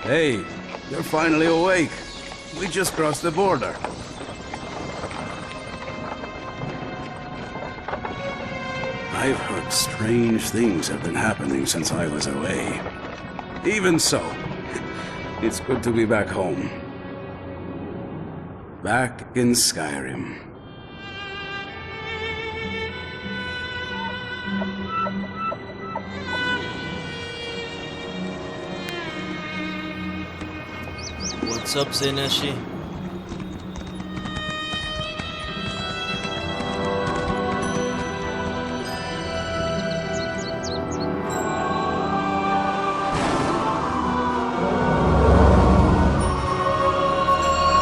Hey, you're finally awake. We just crossed the border. I've heard strange things have been happening since I was away. Even so, it's good to be back home. Back in Skyrim. What's up, Zeneshi?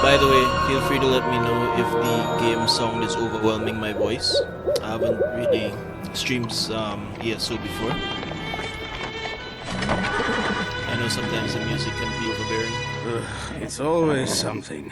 By the way, feel free to let me know if the game sound is overwhelming my voice. I haven't really streamed ESO before. I know sometimes the music can be overbearing. It's always something.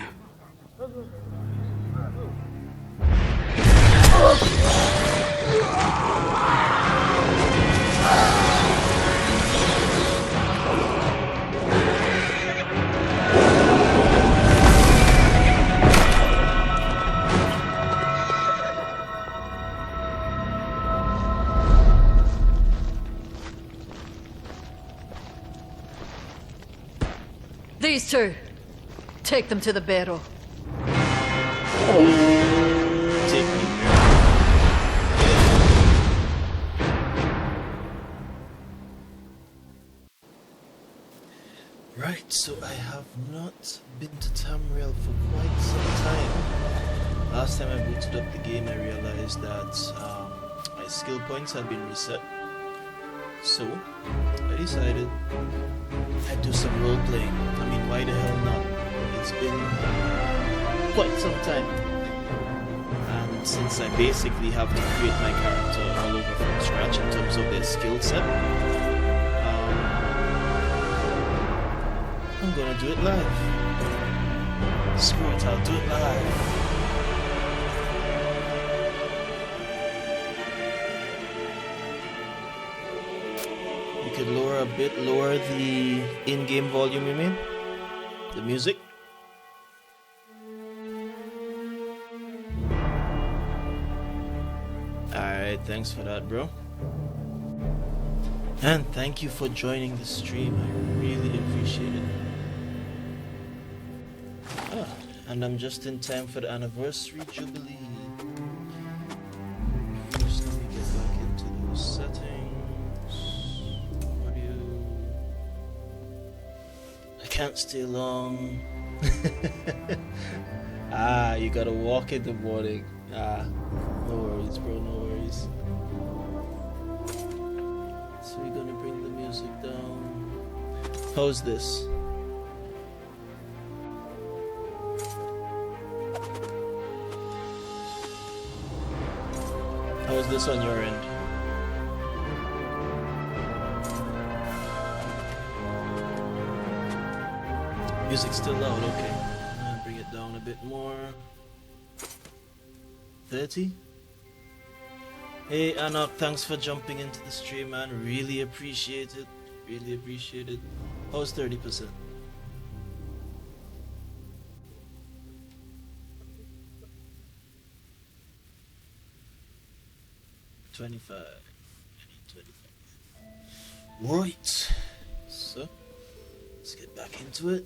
These two. Take them to the barrow. Take me. Right, so I have not been to Tamriel for quite some time. Last time I booted up the game, I realized that my skill points had been reset. So, I decided I'd do some role playing. I mean, why the hell not? It's been quite some time. And since I basically have to create my character all over from scratch in terms of their skill set, I'm gonna do it live. Screw it, I'll do it live. Could lower the in-game volume, you mean? The music? Alright, thanks for that, bro. And thank you for joining the stream, I really appreciate it. And I'm just in time for the Anniversary Jubilee. First, let me get back into those settings. Can't stay long. You gotta walk in the morning. No worries, bro, no worries. So we're gonna bring the music down. How's this? How's this on your end? Music's still loud, okay. I'll bring it down a bit more. 30? Hey Anak, thanks for jumping into the stream, man. Really appreciate it. Really appreciate it. How's 30%? $25. Right. So, let's get back into it.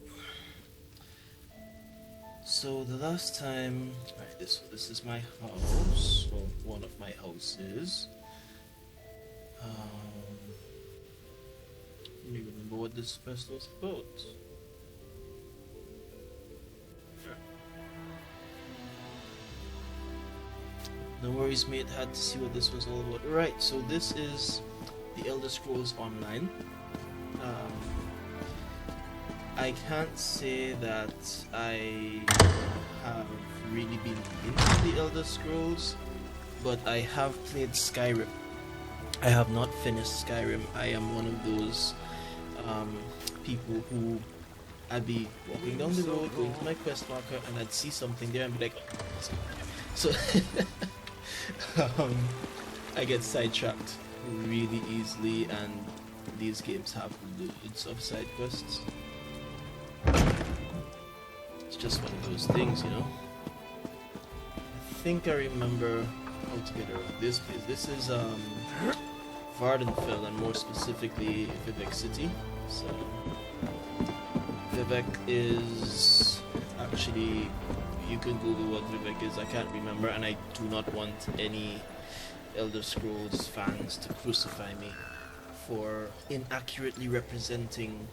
So the last time, right, this is my house, or one of my houses. I don't even remember what this quest was about. No worries, mate. Had to see what this was all about. Right, so this is the Elder Scrolls Online. I can't say that I have really been into the Elder Scrolls, but I have played Skyrim. I have not finished Skyrim. I am one of those people who I'd be walking down the road, going to my quest marker, and I'd see something there and be like, so I get sidetracked really easily, and these games have loads of side quests. It's just one of those things, you know. I think I remember how to get around this place. This is Vvardenfell, and more specifically Vivec City. So Vivec is actually, you can Google what Vivec is. I can't remember, and I do not want any Elder Scrolls fans to crucify me for inaccurately representing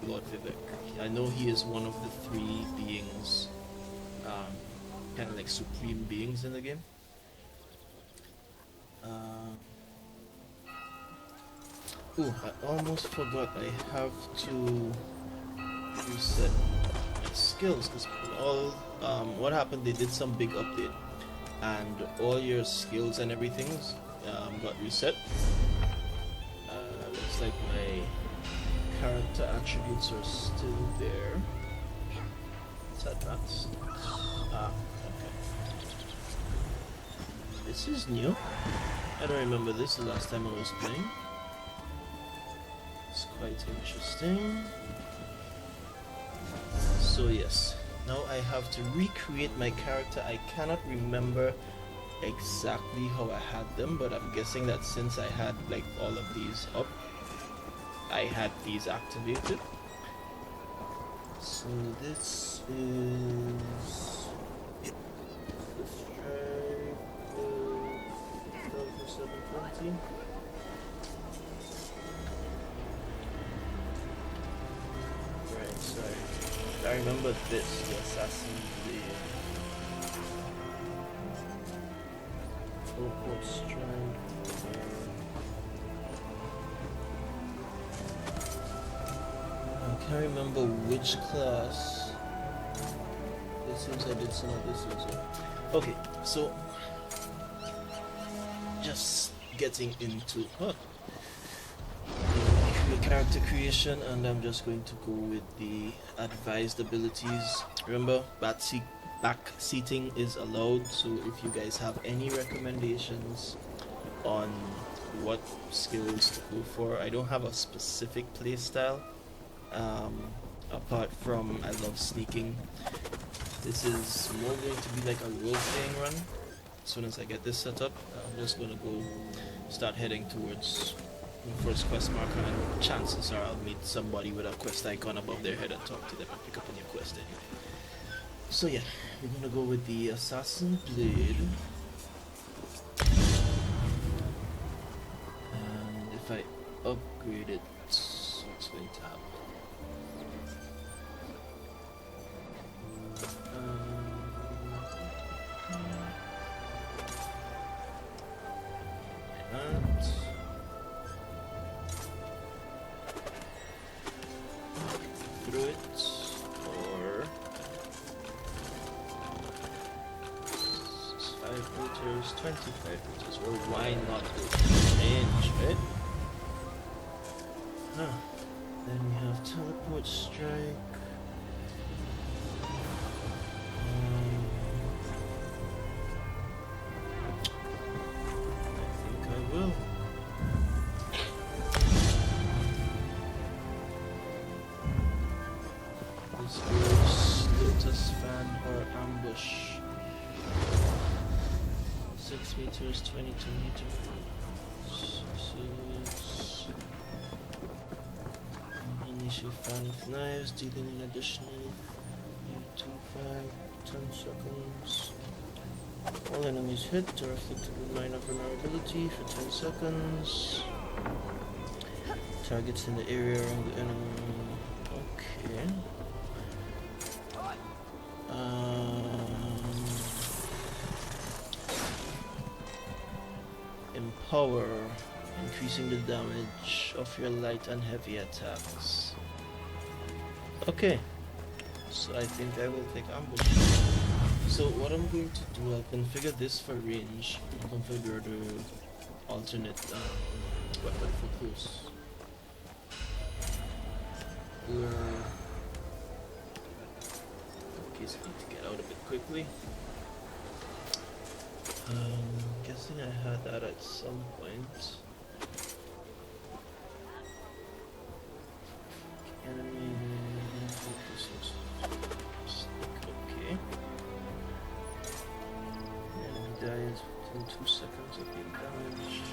Lord Vivec. I know he is one of the three beings, kind of like supreme beings in the game. Oh, I almost forgot. I have to reset my skills because what happened? They did some big update, and all your skills and everything got reset. Looks like my character attributes are still there. Is that max? Okay. This is new. I don't remember this the last time I was playing. It's quite interesting. So yes, now I have to recreate my character. I cannot remember exactly how I had them, but I'm guessing that since I had like all of these up, I had these activated. So this is the strike for 720. Right, sorry. I remember this, the assassin blade. What strike? I can't remember which class. It seems I did some of this also. Okay, so just getting into the character creation, and I'm just going to go with the advised abilities. Remember, back seating is allowed, so if you guys have any recommendations on what skills to go for, I don't have a specific playstyle. Apart from I love sneaking. This is more going to be like a role-playing run. As soon as I get this set up, I'm just gonna go start heading towards the first quest marker, and chances are I'll meet somebody with a quest icon above their head and talk to them and pick up a new quest anyway. So yeah, we're gonna go with the Assassin Blade. And if I upgrade it, what's going to happen? Through it, or 5 meters, 25 meters, or why not range, right? Then we have teleport strike. I think I will. This goes Lotus Fan or Ambush. 6 meters, 22 meters. 6. Initial fan with knives, dealing an additional 2, 5, 10 seconds. All enemies hit are afflicted with minor vulnerability for 10 seconds. Targets in the area around the enemy. Okay. Empower, increasing the damage of your light and heavy attacks. Okay, so I think I will take ambush. So what I'm going to do, I'll configure this for range, configure the alternate weapon for close. In case I need to get out a bit quickly. Guessing I had that at some point. Enemy focus. in 2 seconds of being damaged.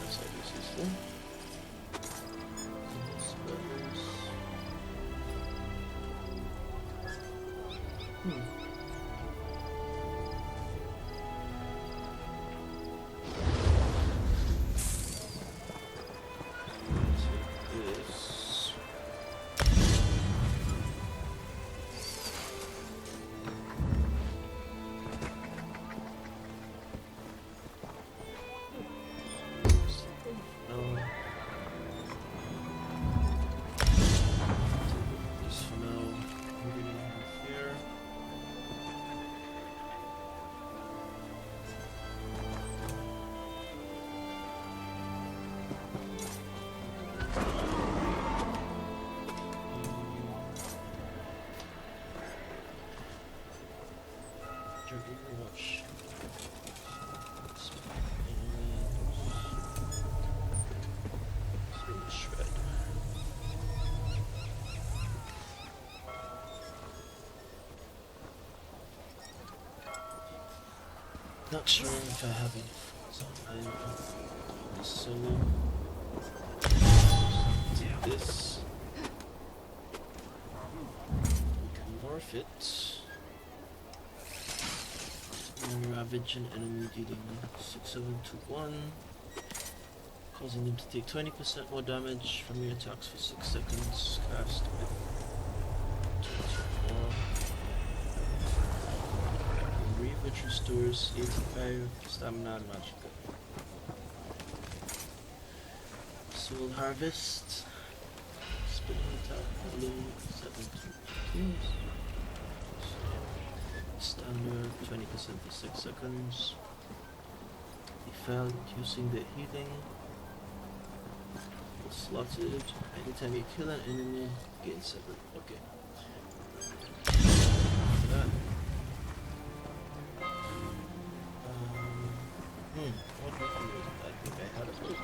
That's how this is done. Spells. Not sure if I have any funds online, so take this. We can morph it and ravage an enemy dealing 6-7-2-1, causing them to take 20% more damage from your attacks for 6 seconds. Cast with 24. Which restores 85 stamina and magic. Soul Harvest. Spinning attack, blue, 7-2. Standard, 20% for 6 seconds. He fell using the healing. Slotted. Anytime you kill an enemy, gain 7. Okay. That. What weapon was it? I think I had a book.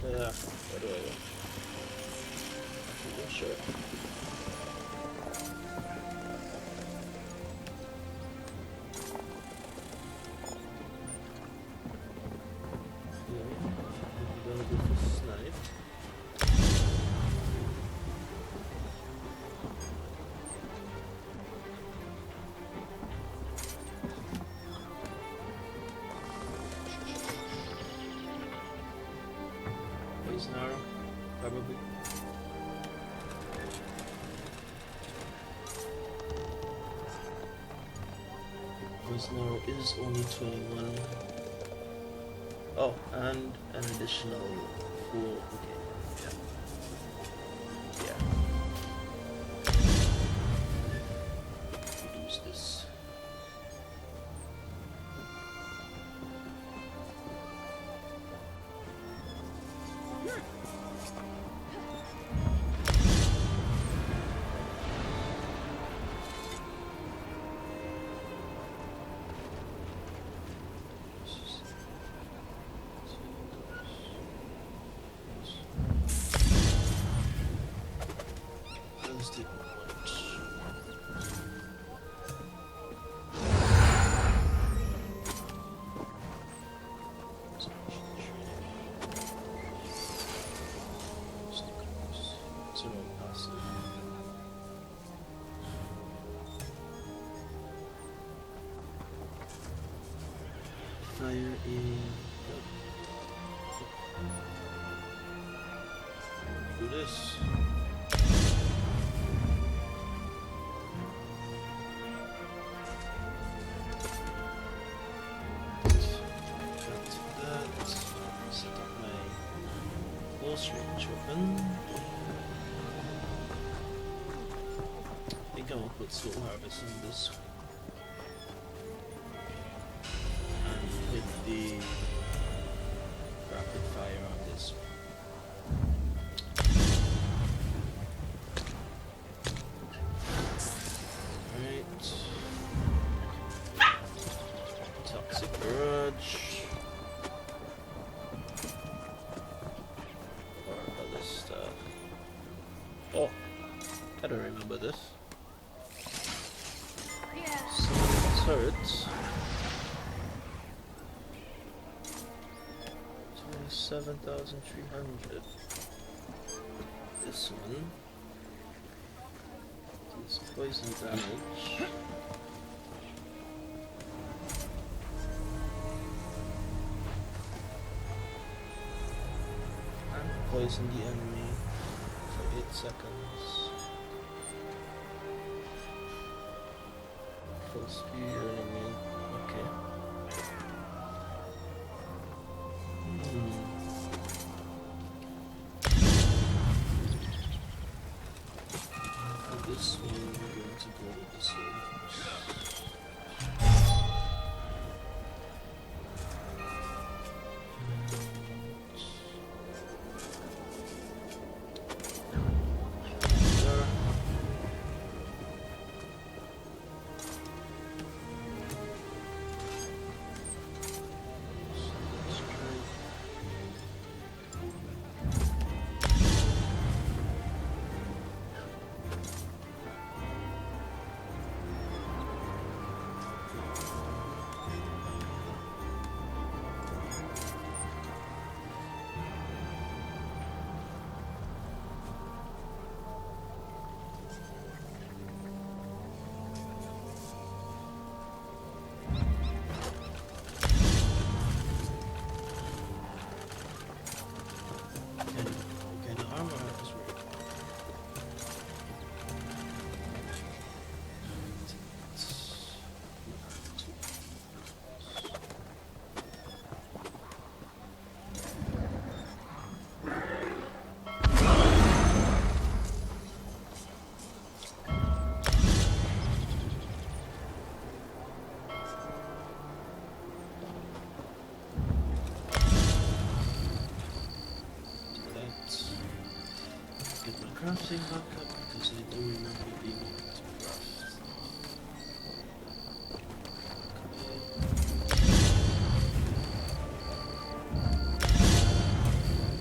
Yeah, what do I want? I'm not sure. I'm gonna go for snipe. Arrow, probably. Poison arrow is only 21. Oh, and an additional 4. Okay, yeah. Reduce this. Fire in. Do this. Set up my close range weapon. I think I will put Soul Harvest in this one. With the rapid fire on this one. Alright. Toxic Grudge. Or Ballista. don't remember this. Some turrets. 27,300. This one. This poison damage. And poison the enemy for 8 seconds. Full speed enemy. Okay. For this one, we're going to go with the sword. Crafting back up because I do remember being able to craft.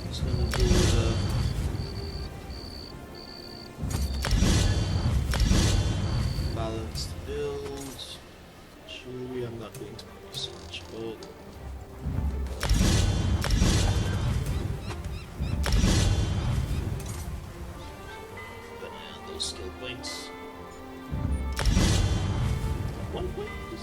Just gonna go with a balanced build. Surely I'm not going to research, but skill points. 1 point is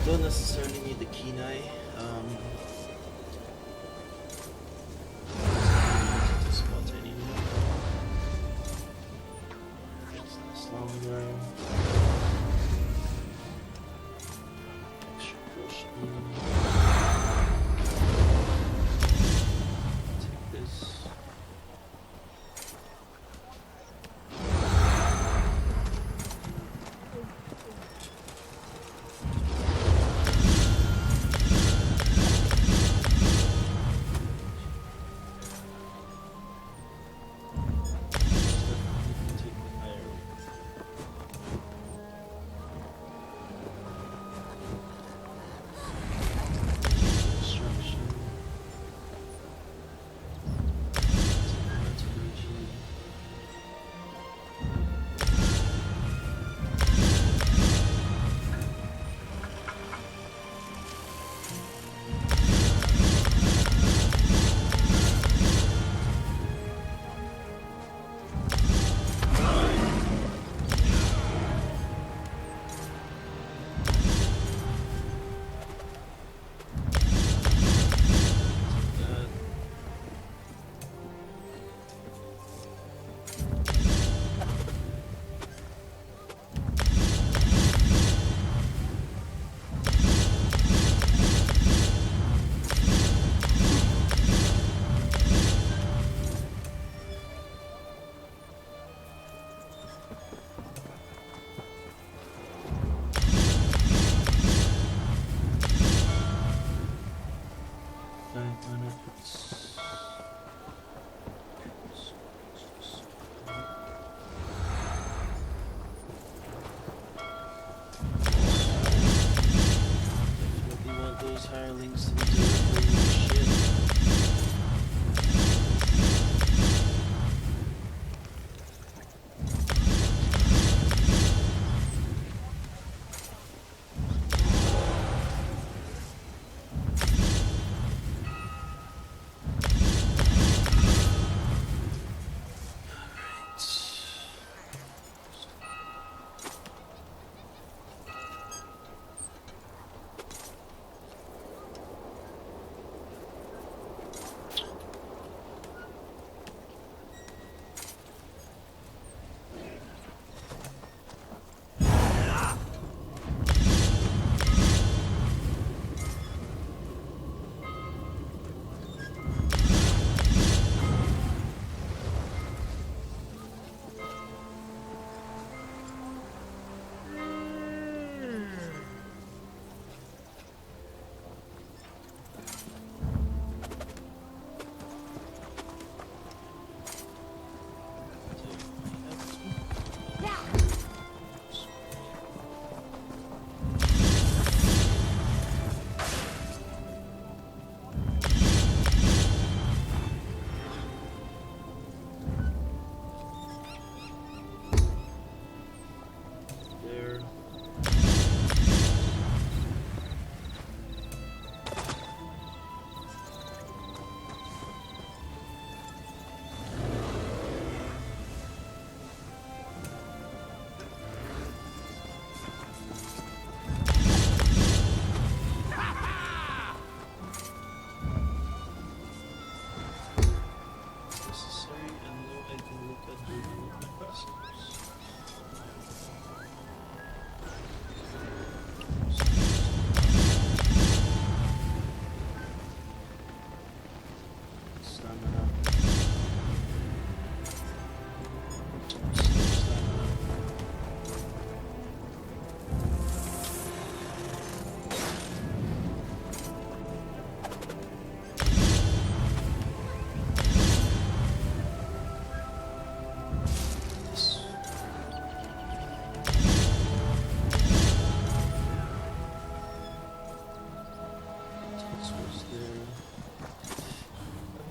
don't necessarily need the keen eye. hirelings to be delivering shit.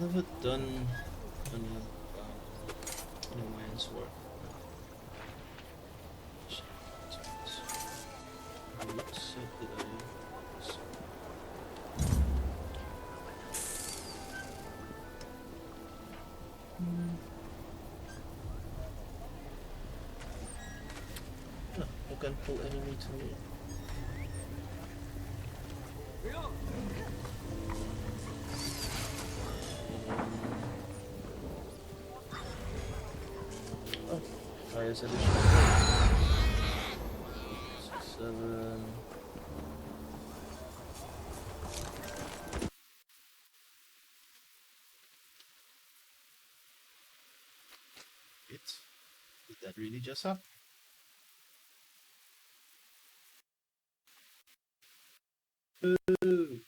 Never done any man's work. What set did I use? Yeah, I can pull enemy to me. Fires additional 7. Did that really just happen? Ooh.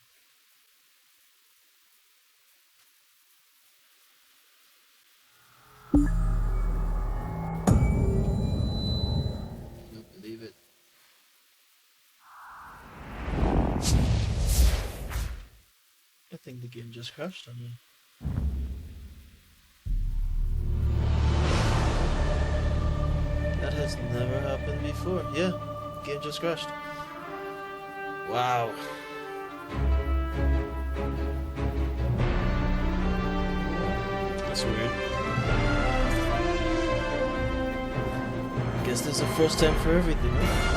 I think the game just crashed on me. That has never happened before. Yeah, game just crashed. Wow. That's weird. Guess there's a first time for everything, right?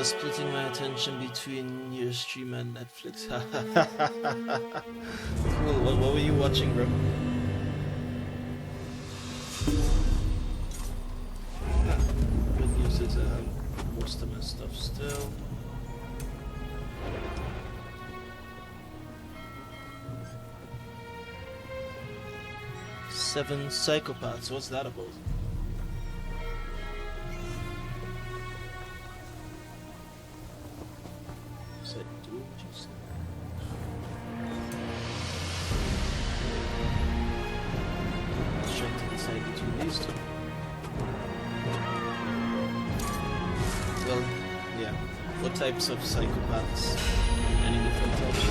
Splitting my attention between your stream and Netflix. Cool. What were you watching, bro? Good news is I have most of my stuff still. Seven psychopaths. What's that about? Trying to decide between these two. Well, yeah. What types of psychopaths? Any different types?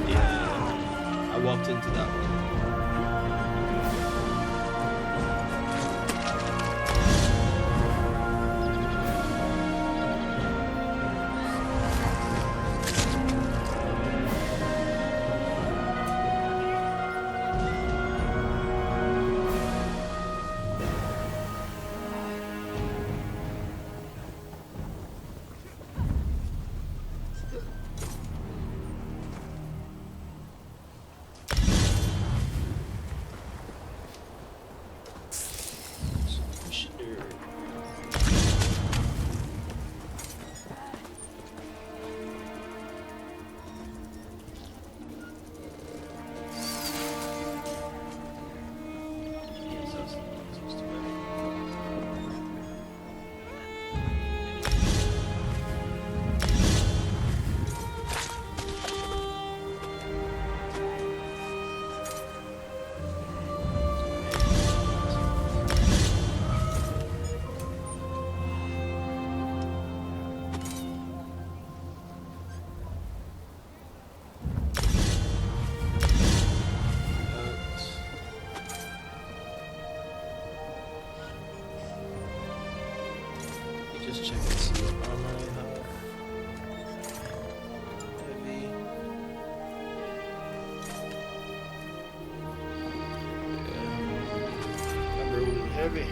Yeah, I walked into that one. Just check and see what armor I have. Heavy. Yeah. I'm rolling heavy.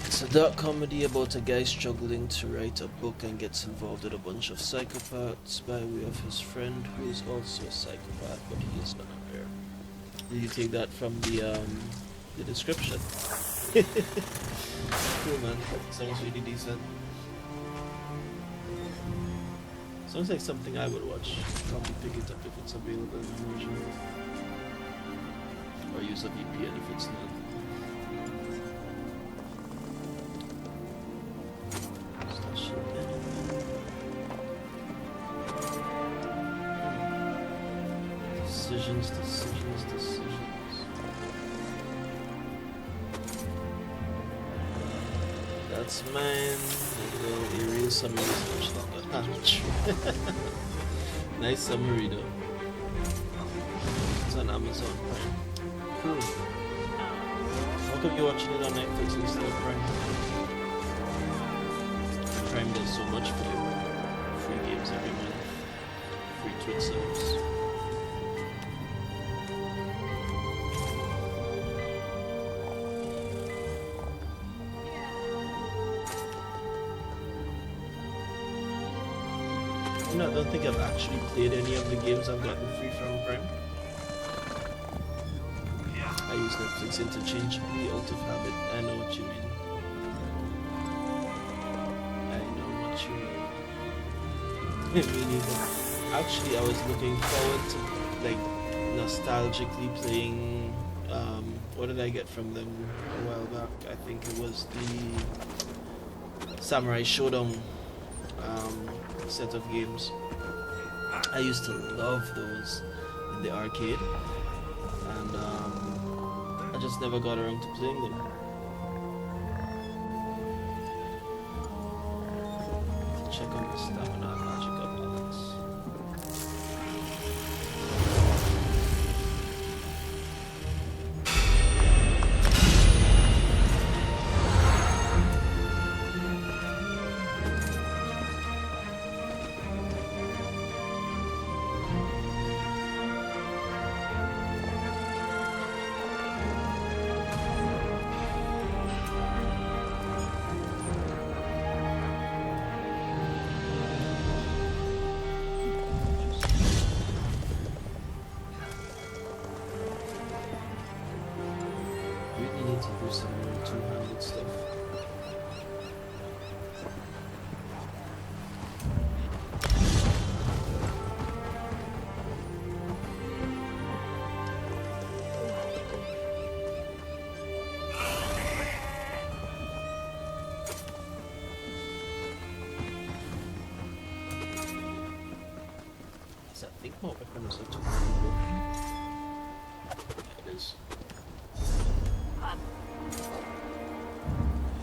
It's a dark comedy about a guy struggling to write a book and gets involved with a bunch of psychopaths by way of his friend who is also a psychopath, but he is not aware. Did you take that from the description? Cool, man. Sounds really decent. Sounds like something I would watch. Probably pick it up if it's available in version. Or use a VPN if it's not. Decisions. That's mine. We'll erase some of this much longer. Nice summary though. It's on Amazon Prime. Cool. How come you're watching it on Netflix instead of Prime? Prime does so much for you. Free games every month. Free Twitch subs. I don't think I've actually played any of the games I've gotten free from Prime. I use Netflix interchangeably out of habit. I know what you mean. Me neither. Actually, I was looking forward to like nostalgically playing. What did I get from them a while back? I think it was the Samurai Shodown set of games. I used to love those in the arcade, and I just never got around to playing them. Check on the stamina and magic balance. So I think my weapon is a tornado. It is.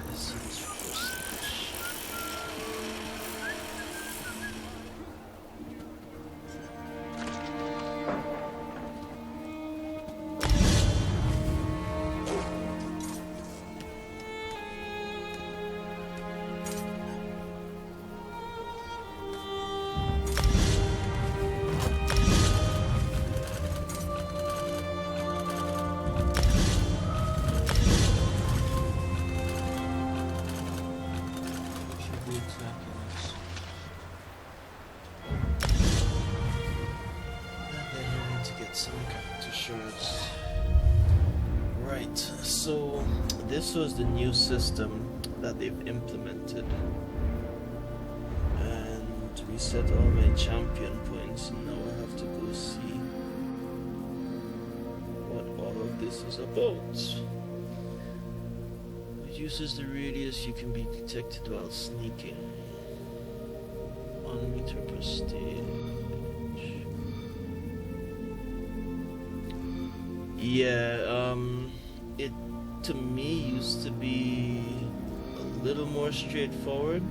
Let's see this first. So this was the new system that they've implemented, and we set all my champion points, and now I have to go see what all of this is about. Reduces the radius you can be detected while sneaking. 1 meter per stage. Yeah, it to me used to be a little more straightforward,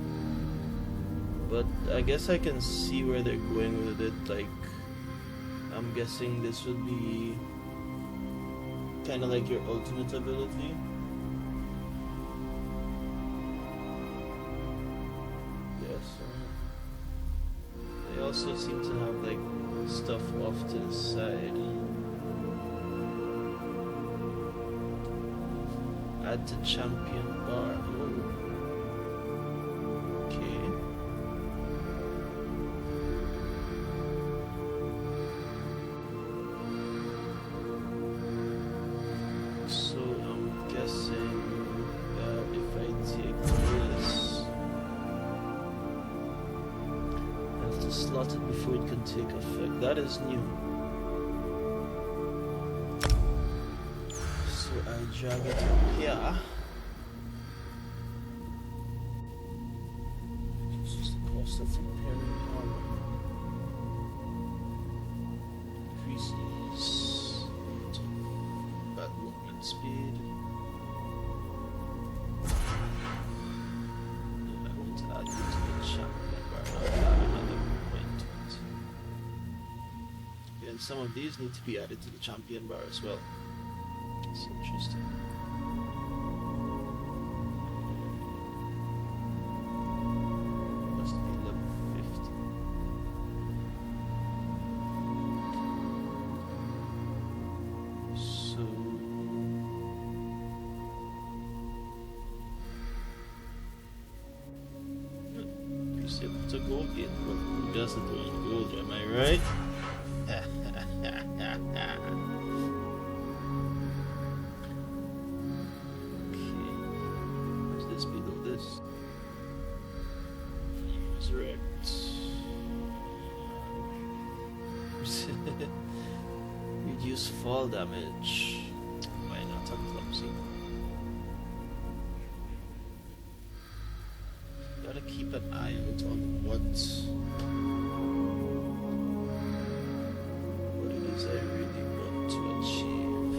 but I guess I can see where they're going with it. Like, I'm guessing this would be kind of like your ultimate ability. Yes. They also seem to have like stuff off to the side. Add to champion bar. Ooh. Okay. So I'm guessing if I take this, I have to slot it before it can take effect. That is new. I drag it up here. This is the cost of repairing armor. Increases bad movement speed. No, I want to add it to the champion bar. I'll add another point to it. Yeah, and some of these need to be added to the champion bar as well. It's interesting. Must be level 50. So precept to gold gate. Well, who doesn't want gold, am I right? Reduce fall damage. Why not on clumsy? Gotta keep an eye out on what it is I really want to achieve.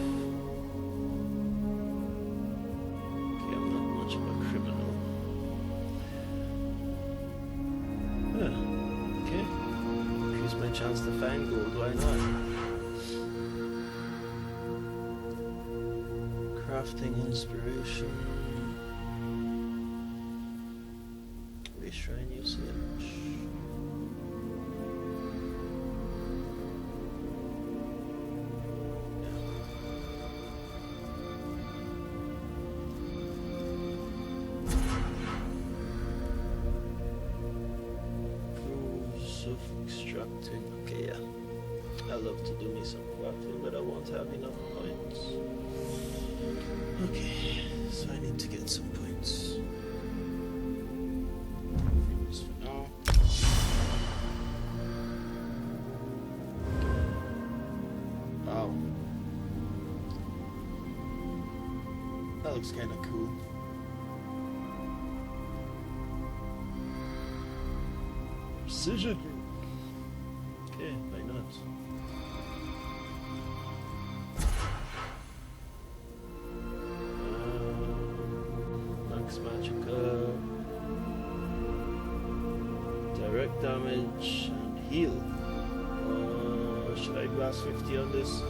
Okay, I'm not much of a criminal. Okay. Increase my chance to find gold, why not? Crafting inspiration. Reshrine usage. Rules of extracting. Okay, yeah. I love to do me some crafting, but I won't have enough points. Okay, so I need to get some points. For now. Wow. That looks kind of cool. Precision. Okay. Okay, why not? Max Magica, direct damage and heal. Should I blast 50 on this?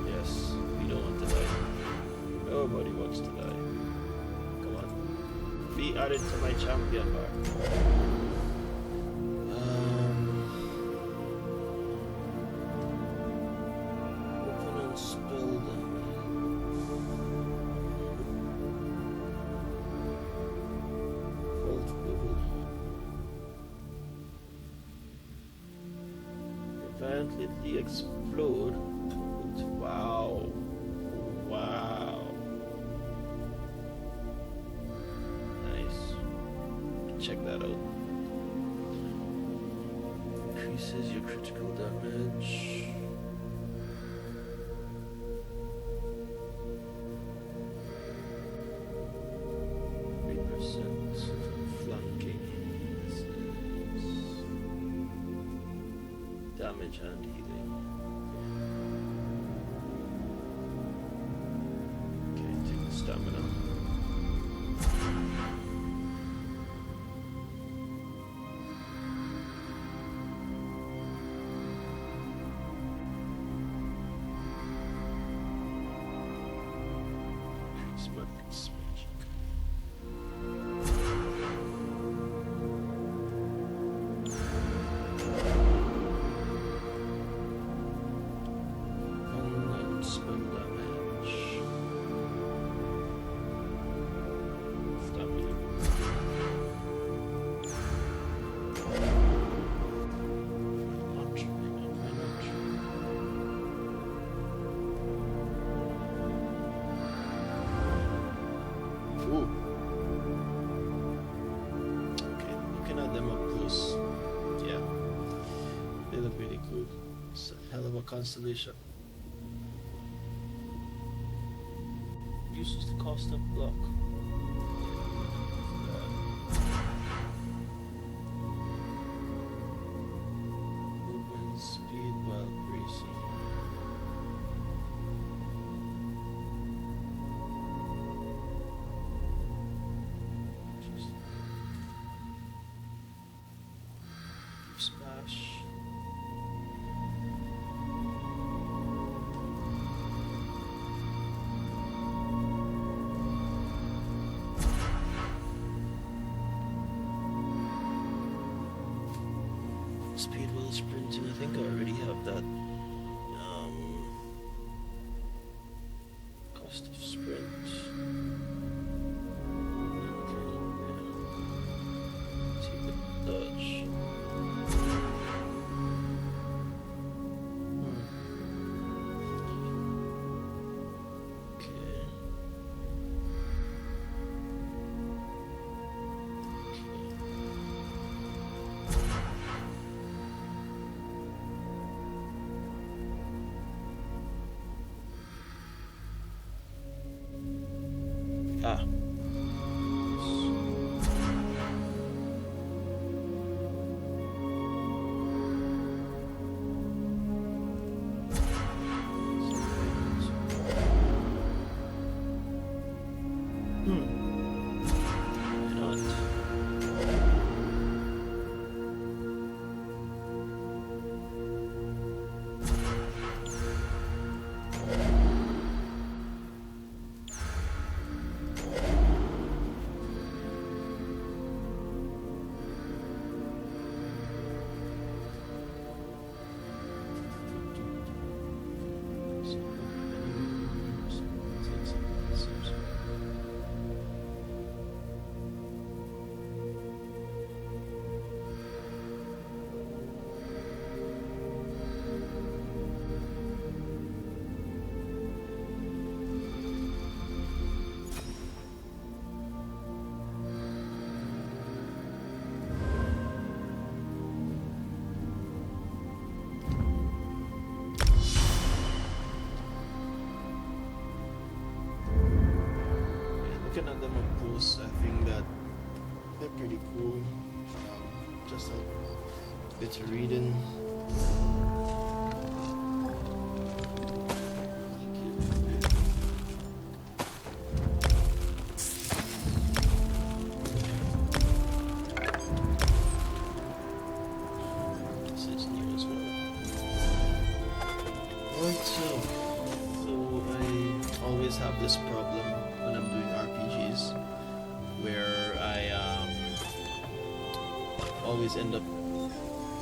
Yes, we don't want to die. Nobody wants to die. Come on. Be added to my champion bar. Open and spell damage. Vault level. Violently explode. Wow. Wow. Nice. Check that out. Increases your critical damage. Damage and healing. Okay, take the stamina. Increase max magic. Constellation. Uses the cost of block. Movement speed while bracing. Smash. Speed while sprinting. I think I already have that. Cost of sprint. Take the dodge. Ah. Looking at them up close, I think that they're pretty cool. Just a bit of reading. have this problem when I'm doing RPGs, where I always end up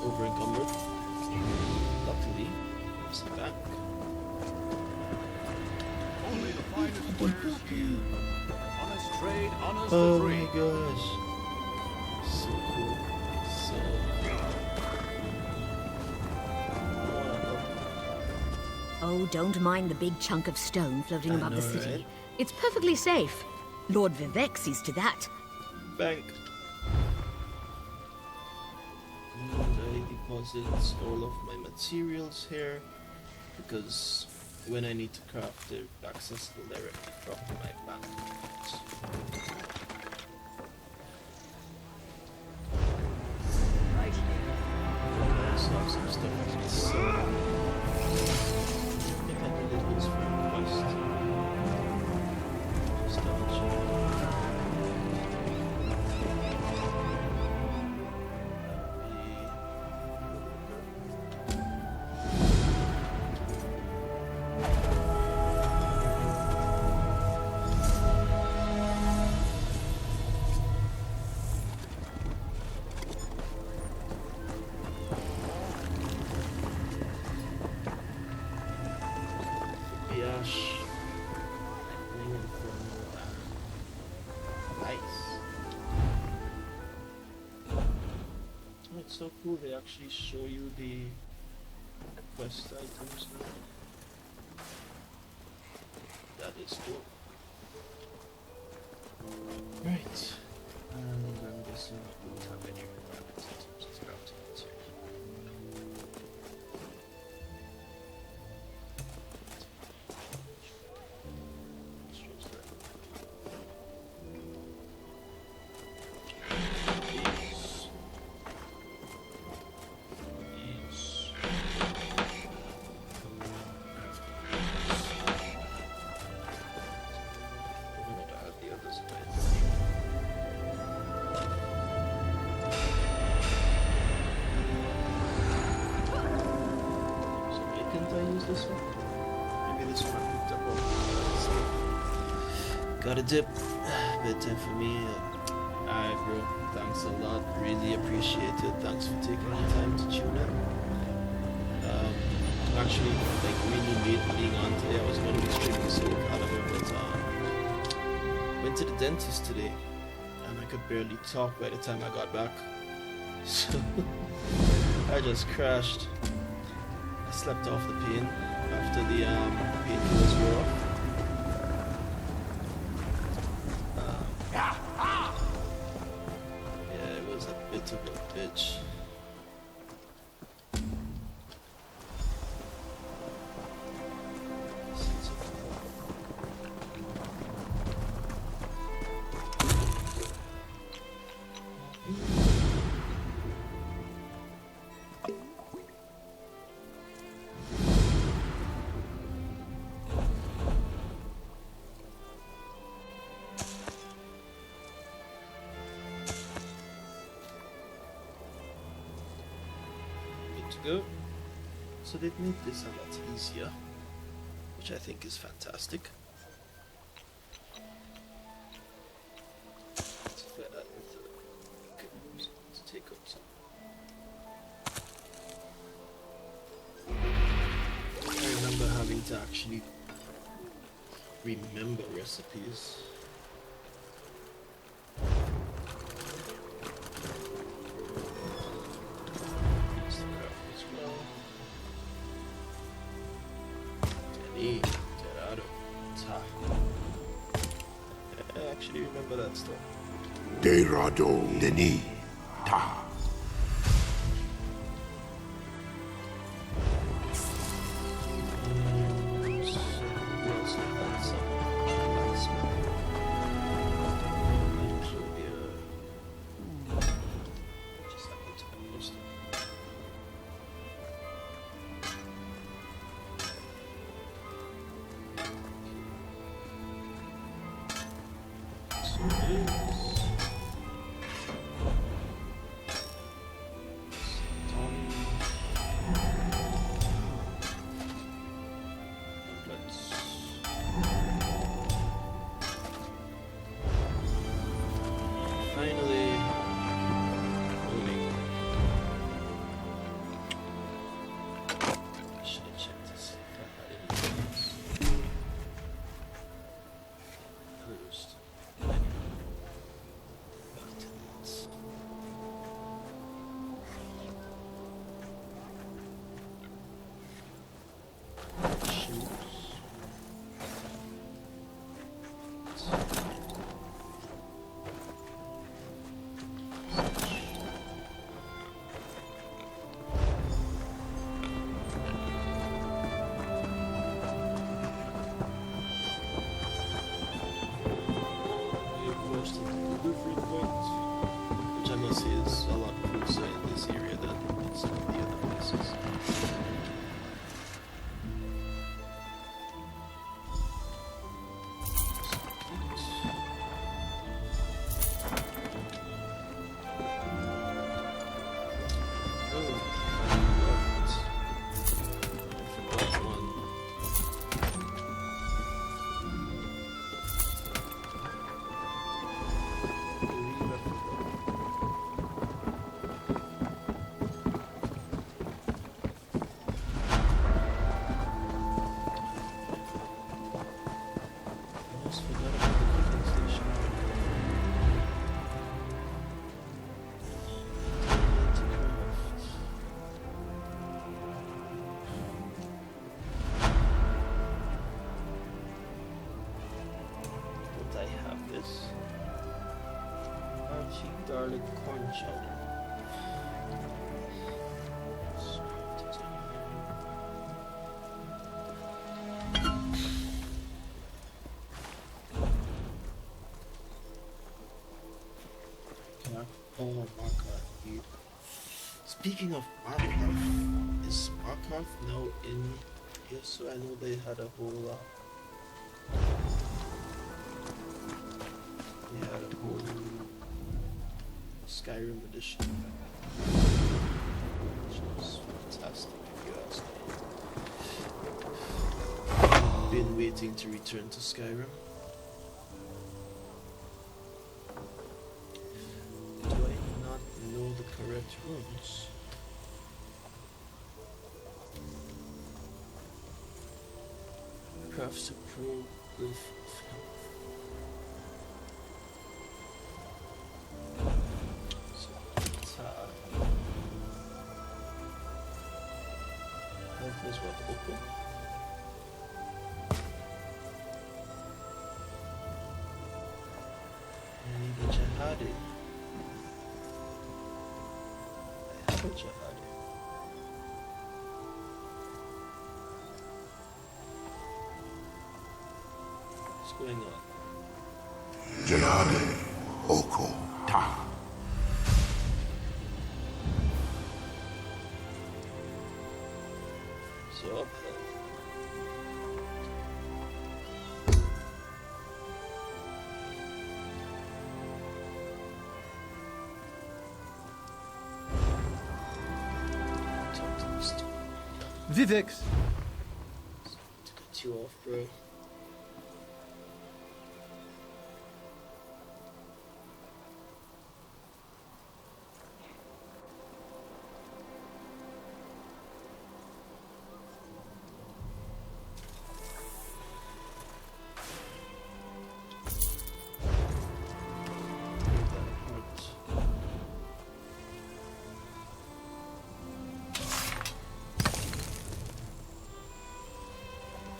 over encumbered. Luckily, there's a back. Only the finest wares here. Honest trade honors the Oh free. my gosh. So cool. So Oh, don't mind the big chunk of stone floating I above the know, city. right? It's perfectly safe. Lord Vivec sees to that. bank. And I deposit all of my materials here because when I need to craft, they're accessible directly from my bank. I also have some stuff to sell. I think I did this for a quest. Just double check. Yash. Nice. Oh, it's so cool. They actually show you the quest items now. That is cool. Right. And I'm guessing we don't have any requirements in terms of crafting material. This one? Maybe this one I picked up on. Got a dip. Bedtime for me. Alright, bro. Thanks a lot. Really appreciate it. Thanks for taking the time to tune in. Actually, like really late being on today. I was going to be streaming so out of it, but went to the dentist today, and I could barely talk by the time I got back. So I just crashed. I slept off the pain after the painkillers were off. Yeah, it was a bit of a bitch. Go. So they've made this a lot easier, which I think is fantastic. Let's flare that into the let's take up some. I remember having to actually remember recipes. I actually remember that stuff. Derado Neni Ta. Shouting. Can I pull a Markov here? Speaking of Markov, is Markov now in ESO? I know they had a whole Skyrim edition, which is fantastic if you ask me. Been waiting to return to Skyrim. Do I not know the correct runes? Crafts a pro with is what open. I need a jihadi. I have a jihadi. What's going on? Jihadi. Oko. Ta. So, Vivec. to cut you off, bro.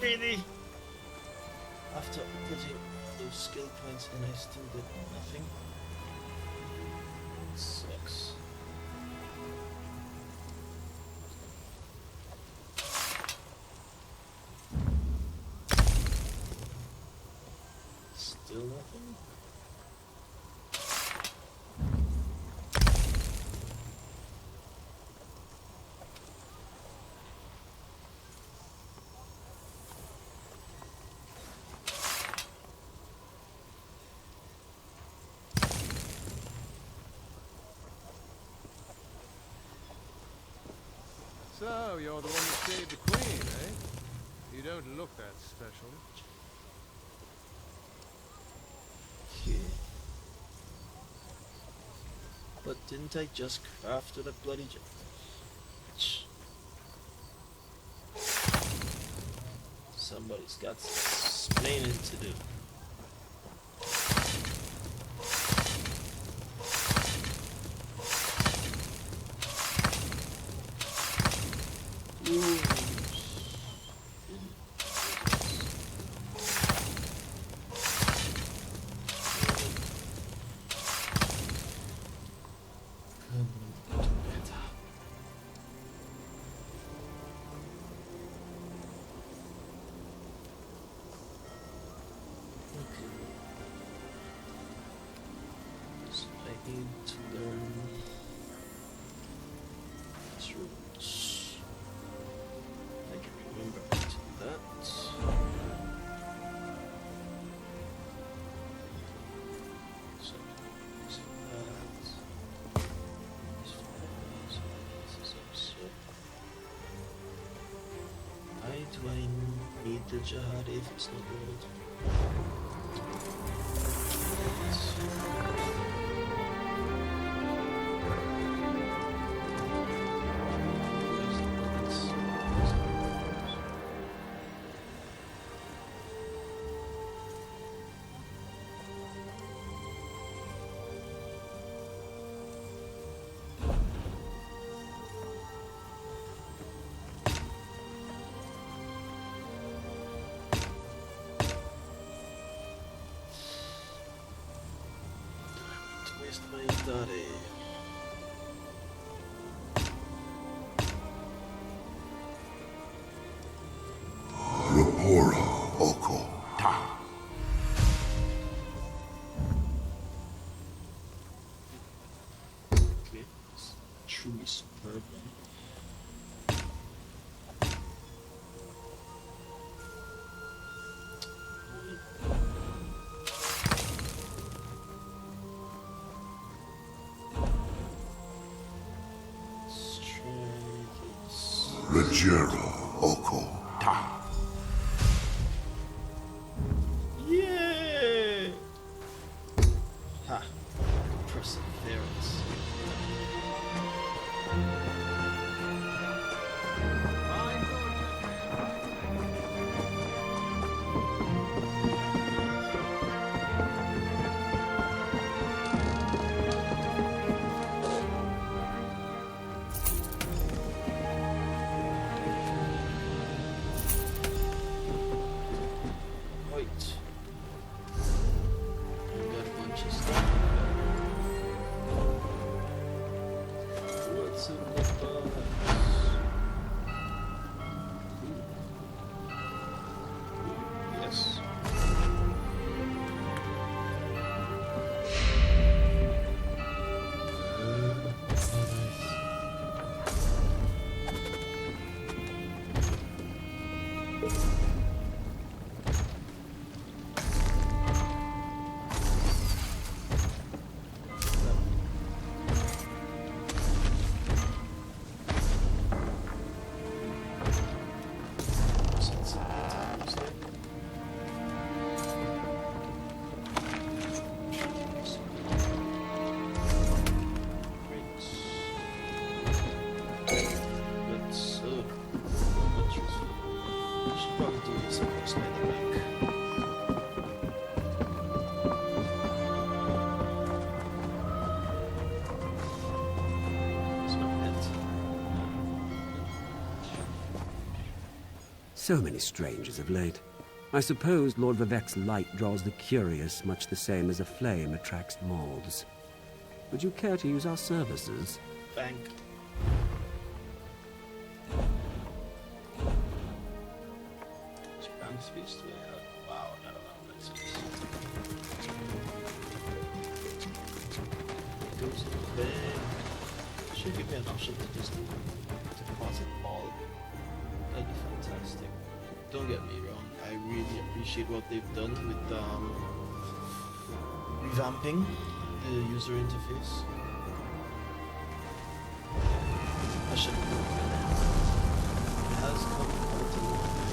Really? After putting those skill points in, I still did nothing. It sucks. Still nothing? So, you're the one that saved the Queen, eh? You don't look that special. Okay. But didn't I just craft a bloody Somebody's got some explaining to do. Need to learn these rules. I can remember how to do that. So why do I need the jihad if it's not gold? My daddy. Absolutely superb. Legero Oko Ta. Yeah! Ha! Perseverance. So many strangers of late. I suppose Lord Vivec's light draws the curious much the same as a flame attracts moths. Would you care to use our services? Bank. Bank space to it. Wow, I don't know what this is. Goes to the bank. Should give me an option to just deposit all. That'd be fantastic. Don't get me wrong, I really appreciate what they've done with revamping the user interface. I should have known that. It has come quite a long way.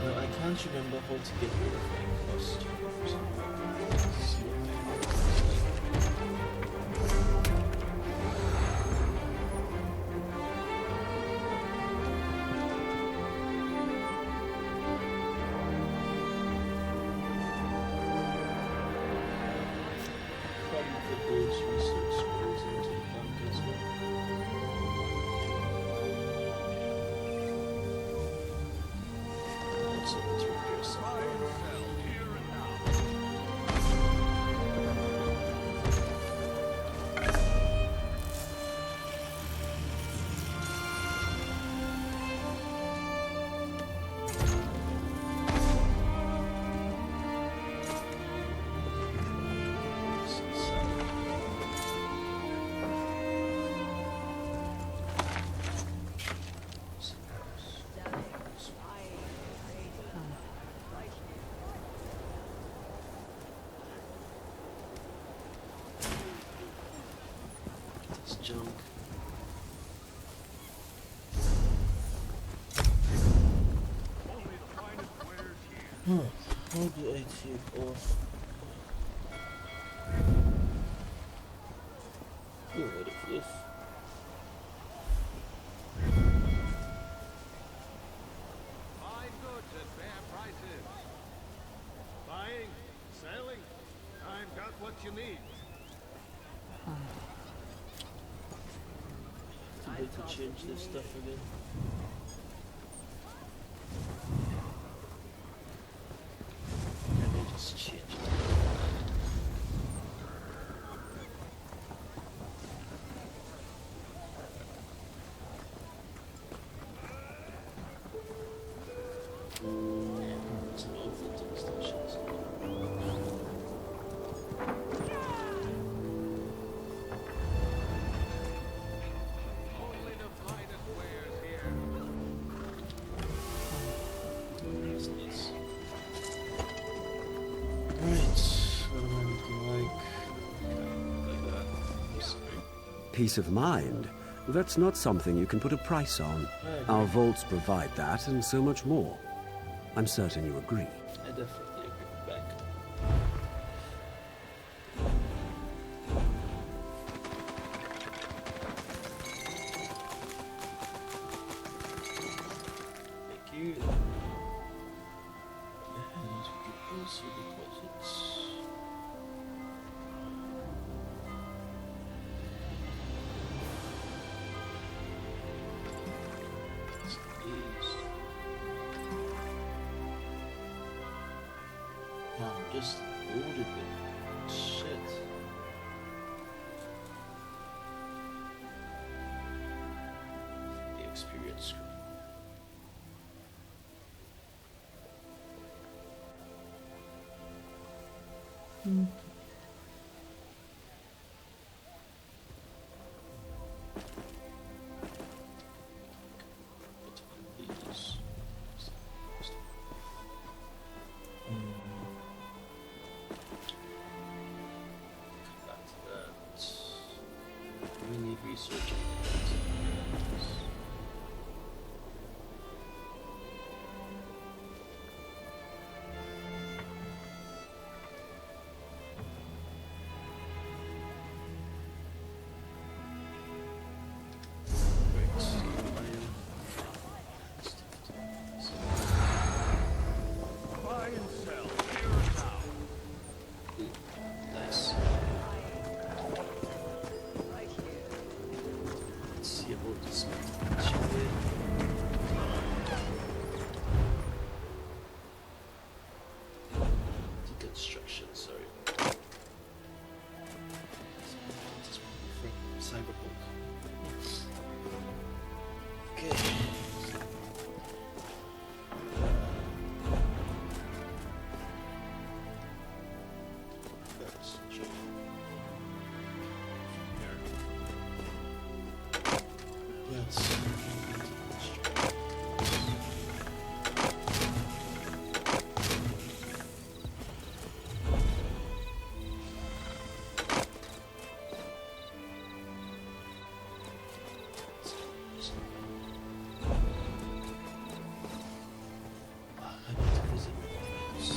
I can't remember how to get rid of my costumes. Let's see what probably put those research scrolls into the bank as well. Also to repair some. junk. How do I take off? Oh, what is this? Fine goods at fair prices. Buying, selling. I've got what you need. I need to change this stuff again. Let me just change it. It's an Infiltrate stations. Only the finest wares here. That's nice. Right, what am I looking like? Like that. Yes. Peace of mind? That's not something you can put a price on. Our vaults provide that and so much more. I'm certain you agree. I definitely agree. Back. Thank you. And we can also deposit. Wow, I'm just loaded with shit. The experience screen. These. Back to that. We need research. Buy and sell here and now. Nice. Let's see about this one. Deconstruction, sorry. This one from Cyberpunk. Okay. Let's check. Let's I need to visit this.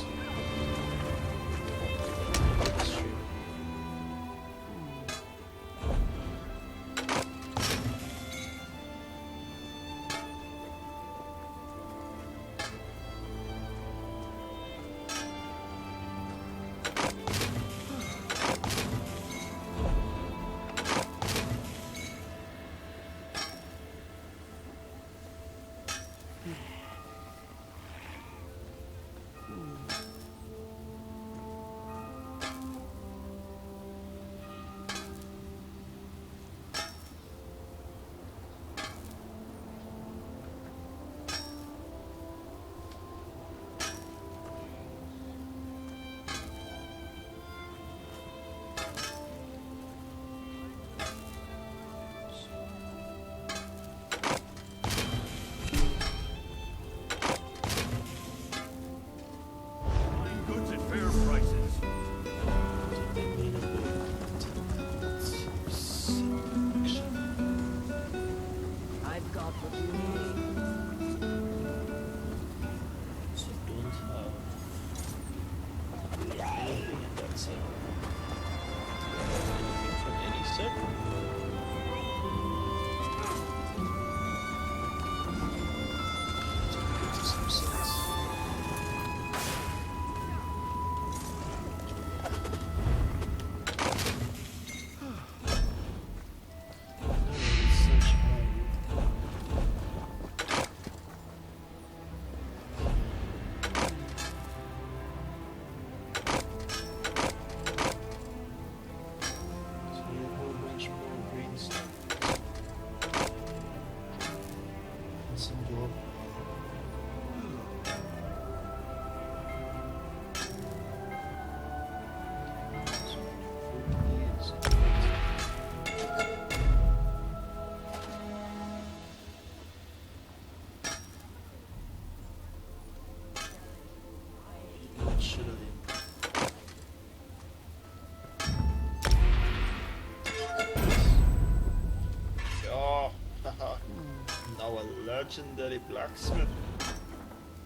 Now a legendary blacksmith.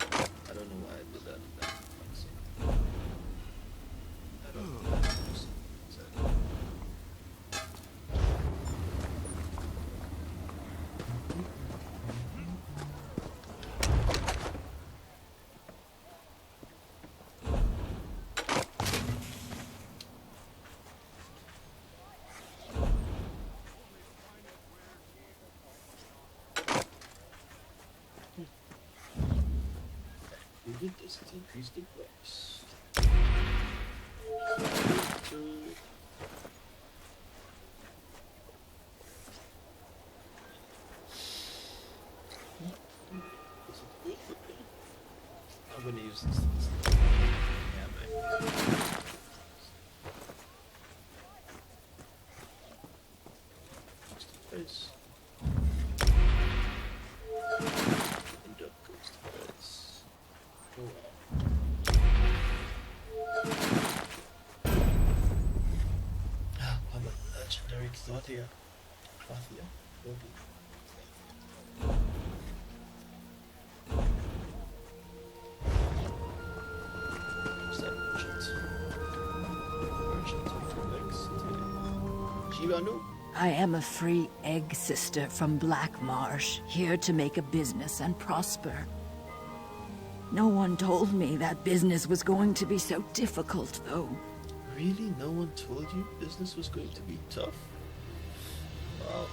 I don't know why I did that. I don't know. Does it increase the price? I'm gonna use this. Yeah, man. Just the price. And up goes the price. Oh wow. I'm a legendary Gelthior. What's that merchant? Merchant of Vivec City. Shibanu? I am a free egg sister from Black Marsh, here to make a business and prosper. No one told me that business was going to be so difficult, though. Really? No one told you business was going to be tough? Wow.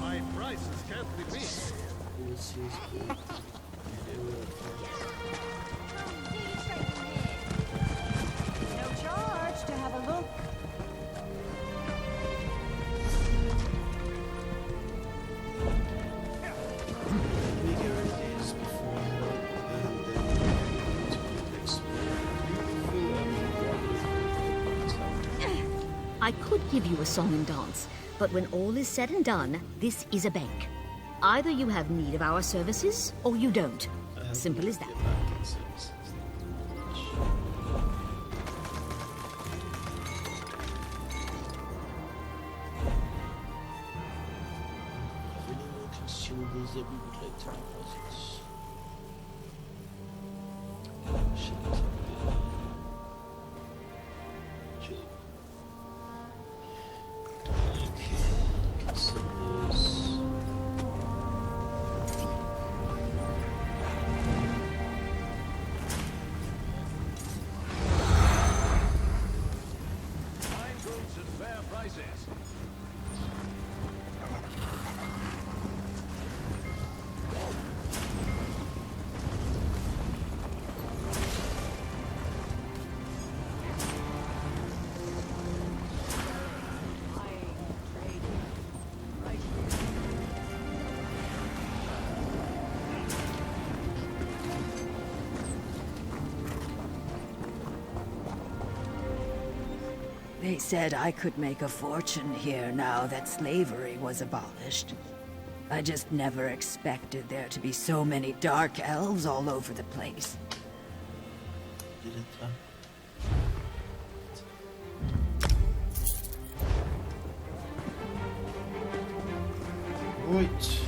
My prices can't be beat. No charge to have a look. I could give you a song and dance, but when all is said and done, this is a bank. Either you have need of our services, or you don't. Simple as that. Consumables that we would like to deposit. Fine goods and fair prices. prizes. They said I could make a fortune here now that slavery was abolished. I just never expected there to be so many dark elves all over the place. Didn't Right.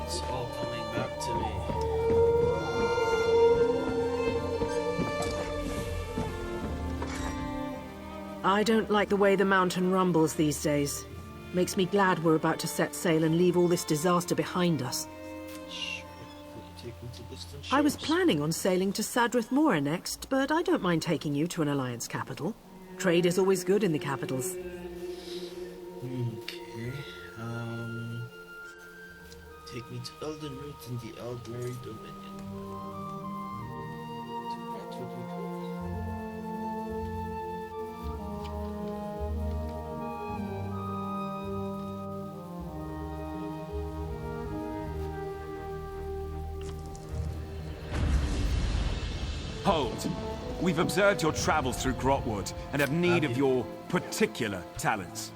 It's all coming back to me. I don't like the way the mountain rumbles these days. Makes me glad we're about to set sail and leave all this disaster behind us. Sure. Could you take me to distant I was shores? planning on sailing to Sadrith Mora next, but I don't mind taking you to an Alliance capital. Trade is always good in the capitals. Okay. Take me to Elden Root in the Eldberry Dominion. To Grahtwood we go. Hold. We've observed your travels through Grahtwood and have need of your particular talents.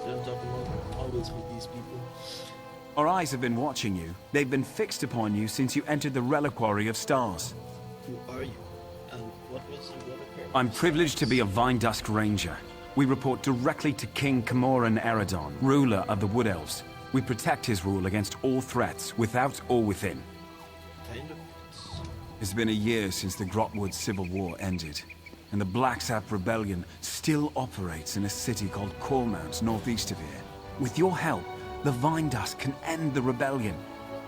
Don't talk about always with these people. Our eyes have been watching you. They've been fixed upon you since you entered the Reliquary of Stars. Who are you? And what was your reliquary? I'm privileged to be a Vinedusk Ranger. We report directly to King Camoran Eredon, ruler of the Wood Elves. We protect his rule against all threats, without or within. Kind of. It's been a year since the Grahtwood Civil War ended, and the Black Sap Rebellion still operates in a city called Cormount, northeast of here. With your help, the Vinedusk can end the rebellion.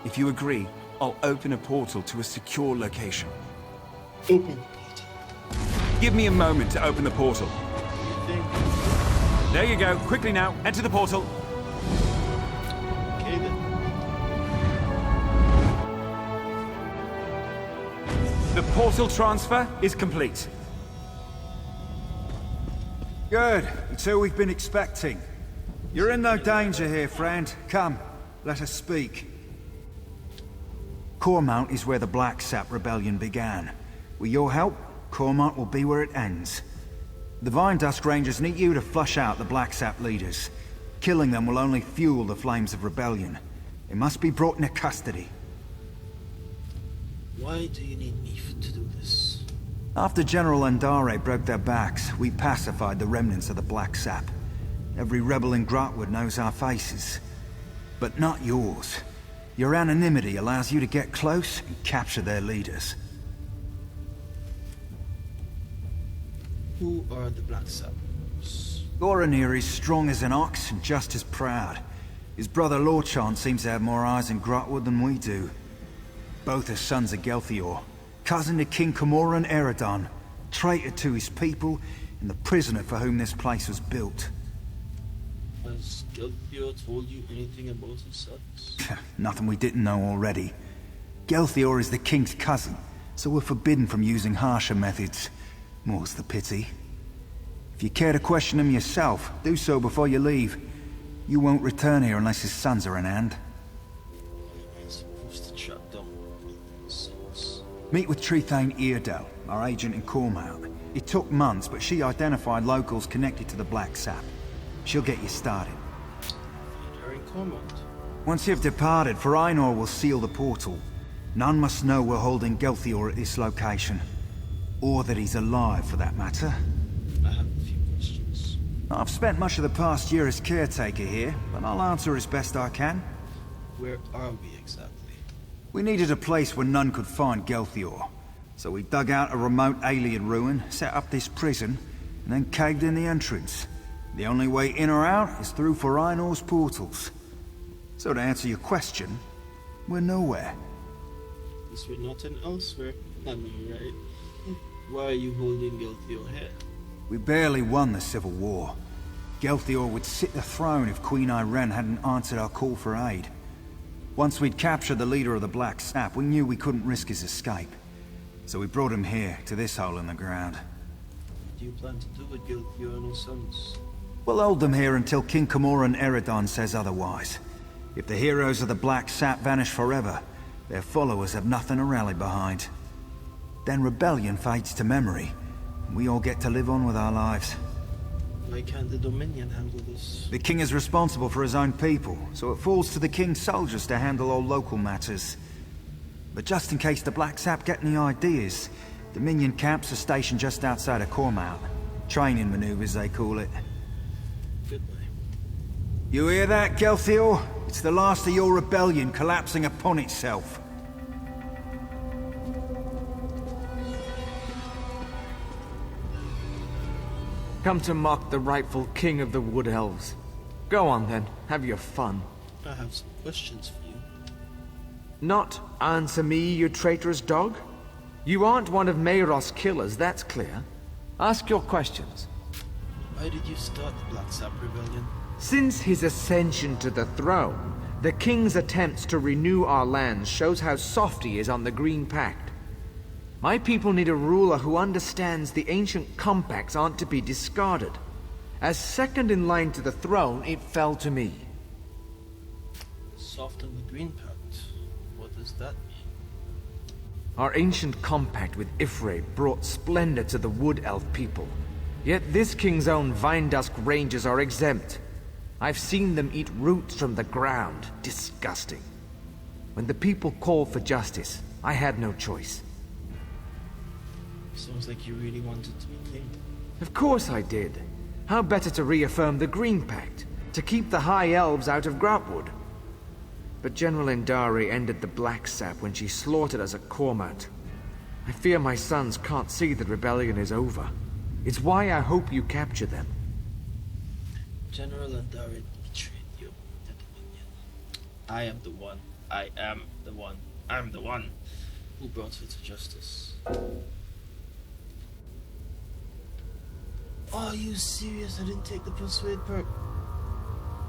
If you agree, I'll open a portal to a secure location. Open. Give me a moment to open the portal. There you go. Quickly now, enter the portal. Okay then. The portal transfer is complete. Good. It's who we've been expecting. You're in no danger here, friend. Come, let us speak. Cormount is where the Black Sap Rebellion began. With your help, Cormount will be where it ends. The Vinedusk Rangers need you to flush out the Black Sap leaders. Killing them will only fuel the flames of rebellion. They must be brought into custody. Why do you need me to do this? After General Andare broke their backs, we pacified the remnants of the Black Sap. Every rebel in Grahtwood knows our faces. But not yours. Your anonymity allows you to get close and capture their leaders. Who are the Black Sappers? Goranir is strong as an ox and just as proud. His brother Lorchon seems to have more eyes in Grahtwood than we do. Both are sons of Gelthior, cousin to King Camoran Eredon, traitor to his people, and the prisoner for whom this place was built. Has Gelthior told you anything about his sons? Nothing we didn't know already. Gelthior is the king's cousin, so we're forbidden from using harsher methods. More's the pity. If you care to question him yourself, do so before you leave. You won't return here unless his sons are in hand. Am I supposed to track down his sons? Meet with Trithane Eardel, our agent in Cormount. It took months, but she identified locals connected to the Black Sap. She'll get you started. They're in Cormount. Once you've departed, Ainor will seal the portal. None must know we're holding Gelthior at this location. Or that he's alive, for that matter. I have a few questions. I've spent much of the past year as caretaker here, but I'll answer as best I can. Where are we exactly? We needed a place where none could find Gelthior. So we dug out a remote alien ruin, set up this prison, and then caved in the entrance. The only way in or out is through Foreinor's portals. So to answer your question, we're nowhere. Is there nothing elsewhere? I mean, right? Why are you holding Gelthior here? We barely won the Civil War. Gelthior would sit the throne if Queen Irene hadn't answered our call for aid. Once we'd captured the leader of the Black Sap, we knew we couldn't risk his escape. So we brought him here, to this hole in the ground. What do you plan to do with Gelthior and his sons? We'll hold them here until King Cormount Eredon says otherwise. If the heroes of the Black Sap vanish forever, their followers have nothing to rally behind. Then rebellion fades to memory, and we all get to live on with our lives. Why can't the Dominion handle this? The king is responsible for his own people, so it falls to the king's soldiers to handle all local matters. But just in case the Black Sap get any ideas, Dominion camps are stationed just outside of Cormount. Training maneuvers, they call it. Goodbye. You hear that, Gelthior? It's the last of your rebellion collapsing upon itself. Come to mock the rightful king of the Wood Elves. Go on then, have your fun. I have some questions for you. Not answer me, you traitorous dog. You aren't one of Mayros' killers, that's clear. Ask your questions. Why did you start the Black Sap Rebellion? Since his ascension to the throne, the king's attempts to renew our lands shows how soft he is on the Green Pact. My people need a ruler who understands the ancient compacts aren't to be discarded. As second in line to the throne, it fell to me. Soft on the Green Pact? What does that mean? Our ancient compact with Ifre brought splendor to the Wood Elf people. Yet this king's own Vinedusk Rangers are exempt. I've seen them eat roots from the ground. Disgusting. When the people called for justice, I had no choice. Sounds like you really wanted to be king. Of course I did. How better to reaffirm the Green Pact, to keep the High Elves out of Grahtwood. But General Indari ended the Black Sap when she slaughtered us at Cormount. I fear my sons can't see that rebellion is over. It's why I hope you capture them. General Indari betrayed you, the Dominion. I am the one. I am the one. I'm the one who brought her to justice. Are you serious? I didn't take the persuade perk.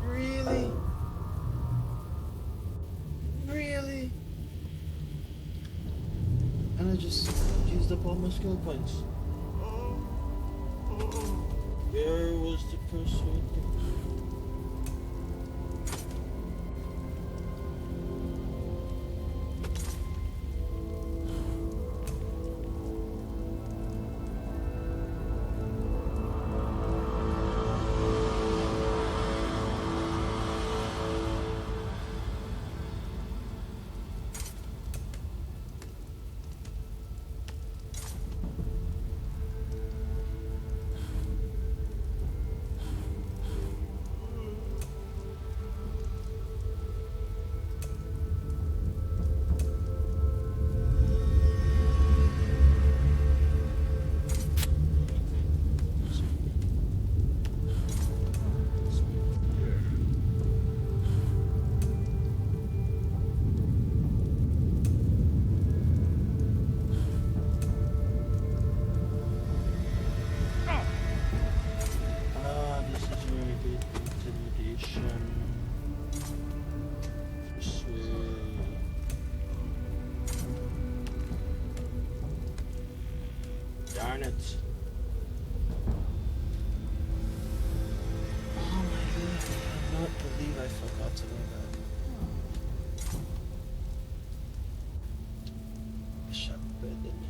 Really? Really? And I just used up all my skill points. Where was the persuade perk? Darn it. Oh my god, I cannot believe I forgot to do that. I shot the bed, didn't I?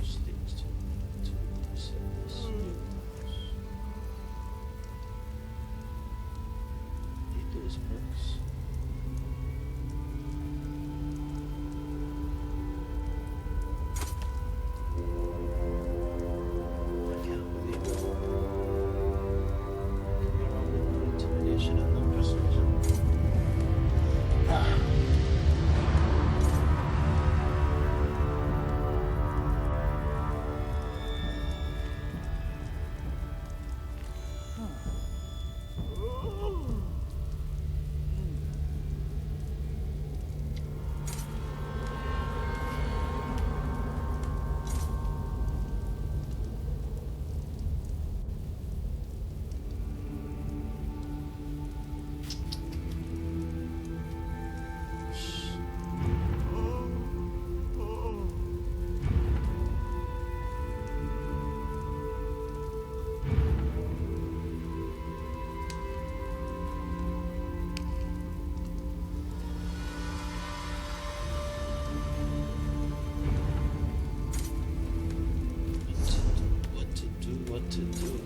Just things to reset this. Need those perks. to do.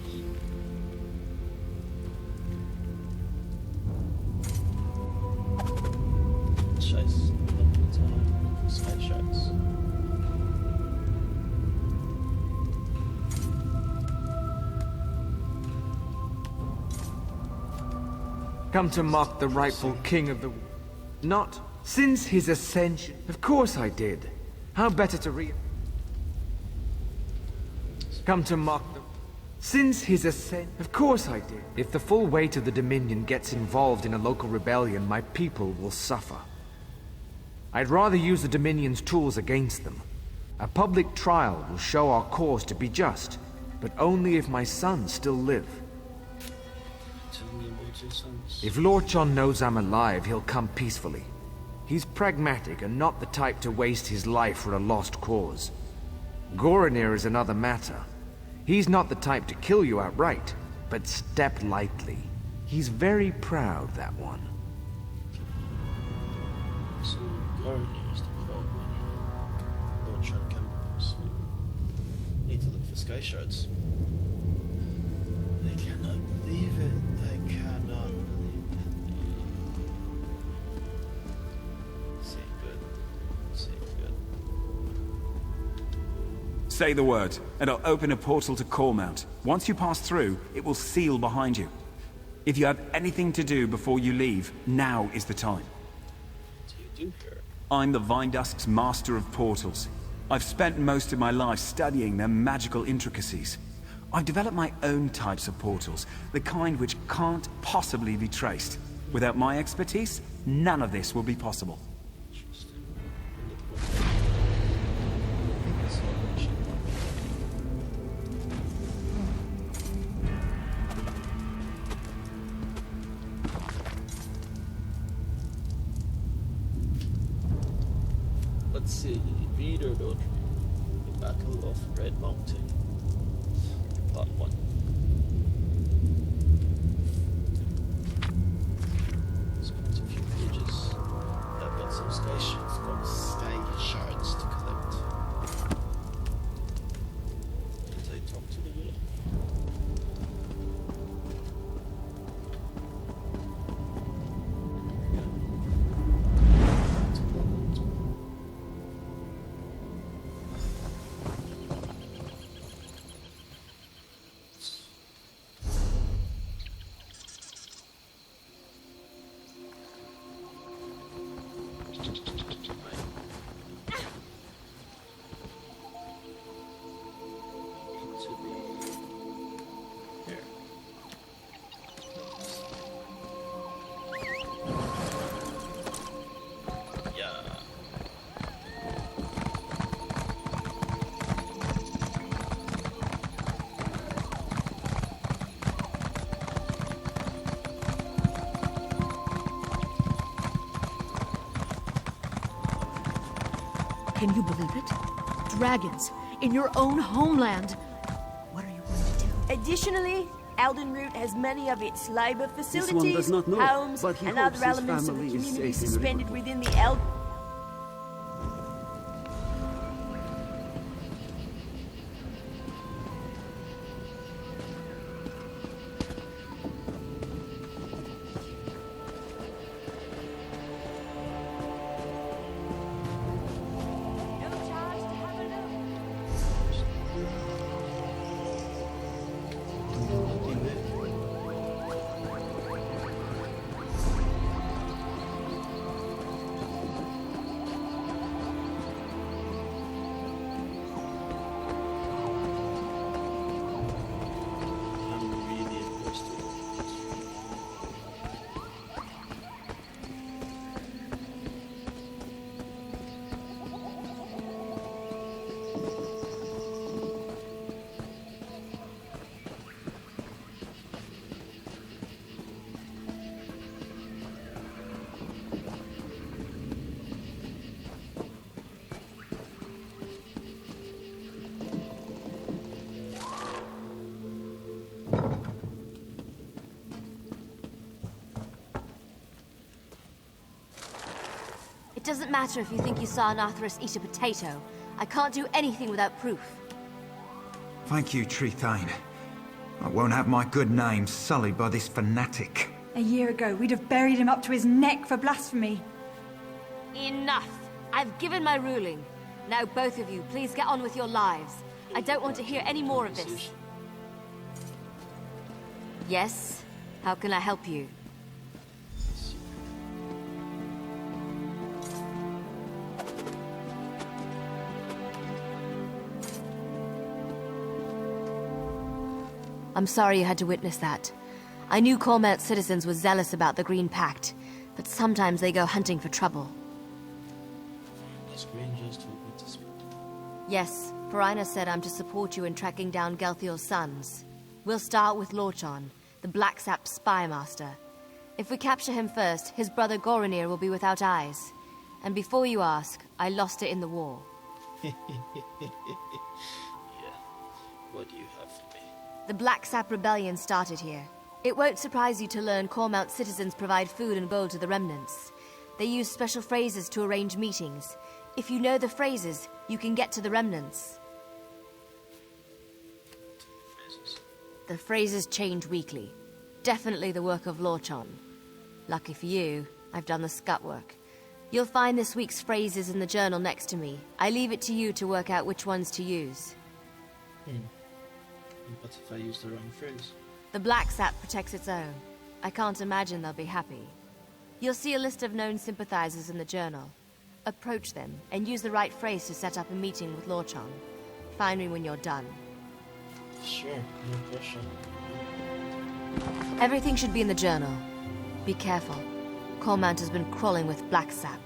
Scheiß. Sky shards. Come to mock the rightful king of the... Not since his ascension. Of course I did. How better to Come to mock the... Since his ascension. Of course I did. If the full weight of the Dominion gets involved in a local rebellion, my people will suffer. I'd rather use the Dominion's tools against them. A public trial will show our cause to be just, but only if my sons still live. If Lorchon knows I'm alive, he'll come peacefully. He's pragmatic and not the type to waste his life for a lost cause. Goranir is another matter. He's not the type to kill you outright, but step lightly. He's very proud, that one. So Goranir is the problem. Lorchon can pursue. Need to look for sky shards. I cannot believe it. I cannot believe it. Say good. Say good. Say the word, and I'll open a portal to Cormount. Once you pass through, it will seal behind you. If you have anything to do before you leave, now is the time. What do you do here? I'm the Vinedusk's master of portals. I've spent most of my life studying their magical intricacies. I've developed my own types of portals, the kind which can't possibly be traced. Without my expertise, none of this will be possible. Let's see, read or don't read? The Battle of Red Mountain. Part 1. Let's go to a few pages. I've got some sky shards to collect. As I talk to the willow. Can you believe it? Dragons in your own homeland. What are you going to do? Additionally, Elden Root has many of its labor This one does facilities, not know, homes, but he and hopes other his elements of the family is community safe in suspended Riverwood. within the Elden. It doesn't matter if you think you saw an Arthurus eat a potato. I can't do anything without proof. Thank you, Tree Thine. I won't have my good name sullied by this fanatic. A year ago, we'd have buried him up to his neck for blasphemy. Enough! I've given my ruling. Now both of you, please get on with your lives. I don't want to hear any more of this. Yes? How can I help you? I'm sorry you had to witness that. I knew Cormount citizens were zealous about the Green Pact, but sometimes they go hunting for trouble. Vinedusk Rangers told me to speak. Yes, Farina said I'm to support you in tracking down Gelthior's sons. We'll start with Lorchon, the Black Sap Spymaster. If we capture him first, his brother Goranir will be without eyes. And before you ask, I lost it in the war. Yeah. What do you have for me? The Black Sap Rebellion started here. It won't surprise you to learn Cormount citizens provide food and gold to the remnants. They use special phrases to arrange meetings. If you know the phrases, you can get to the remnants. The phrases change weekly. Definitely the work of Lorchon. Lucky for you, I've done the scut work. You'll find this week's phrases in the journal next to me. I leave it to you to work out which ones to use. What if I use the wrong phrase? The Black Sap protects its own. I can't imagine they'll be happy. You'll see a list of known sympathizers in the journal. Approach them, and use the right phrase to set up a meeting with Lorchon. Find me when you're done. Sure, no pressure. Everything should be in the journal. Be careful. Cormount has been crawling with Black Sap.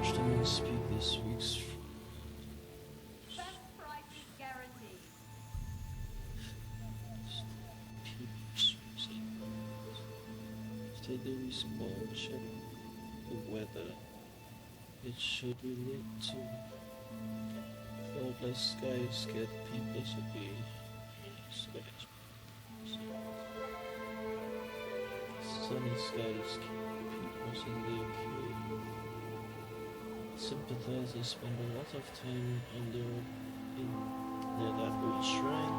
First time I speak this week's... Best prices guaranteed. After the respawn check the weather, it should relate to cloudless skies get people to be sunny skies keep people in their queue. Sympathizers spend a lot of time in their Grahtwood shrine.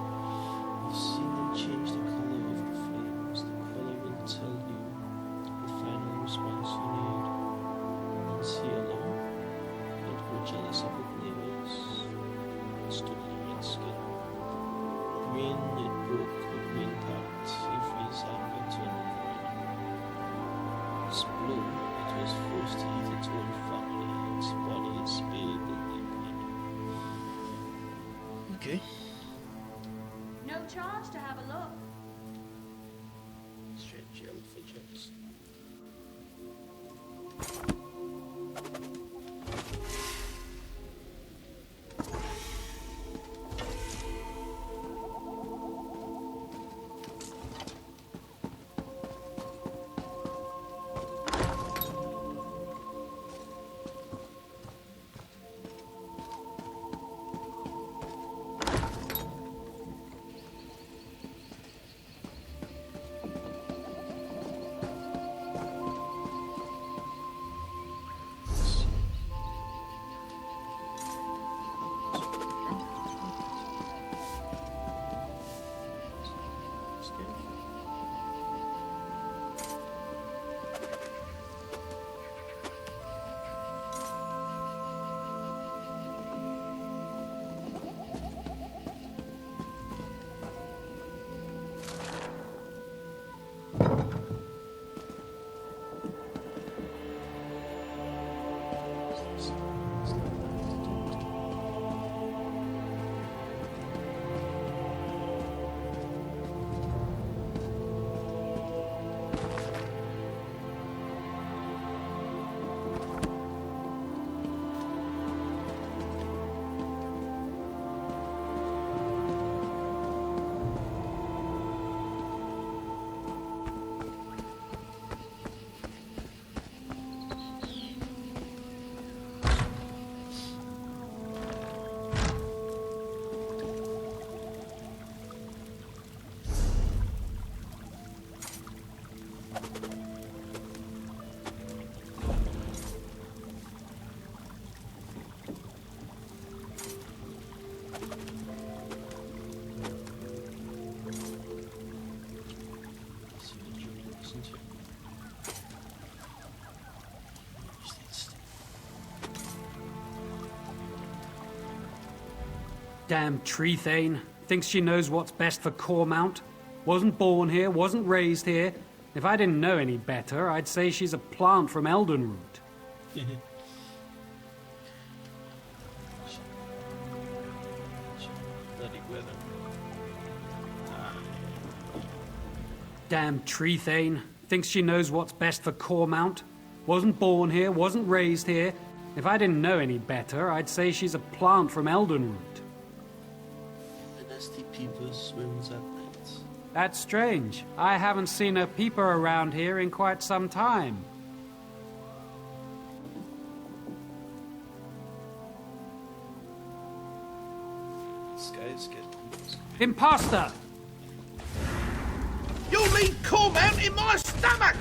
I've seen them change the color of the flames. The color will tell you the final response you need. Once he alone, don't grow jealous of what neighbors. Stood in the red skin. Green, it broke the Green Pact. He frees anger to avoid. It's blue, it was forced to eat its own family. Its body is bathed in liquid. Okay. No charge to have a look. Straight jail for jokes. isn't it? Damn tree thane. Thinks she knows what's best for Cormount. Wasn't born here, wasn't raised here. If I didn't know any better, I'd say she's a plant from Elden root. Damn tree thane. Thinks she knows what's best for Cormount. Wasn't born here, wasn't raised here. If I didn't know any better, I'd say she's a plant from Elden root. The nasty people swims at night. That's strange. I haven't seen a peeper around here in quite some time. Skies get Imposter! You leave Cormount in my stomach!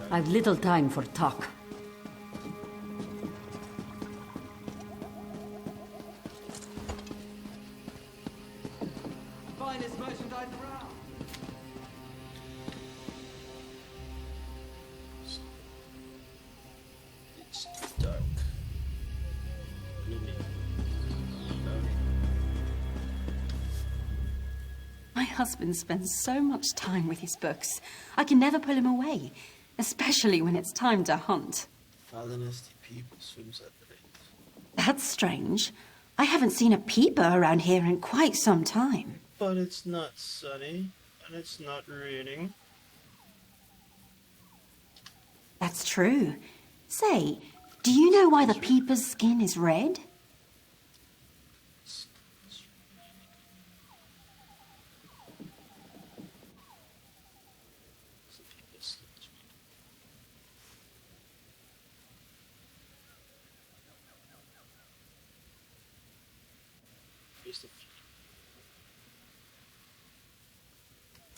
I've little time for talk. Finest merchandise around. It's dark. My husband spends so much time with his books. I can never pull him away, especially when it's time to hunt. Father nasty people swims at night. That's strange. I haven't seen a peeper around here in quite some time. But it's not sunny, and it's not raining. That's true. Say, do you know why the peeper's skin is red?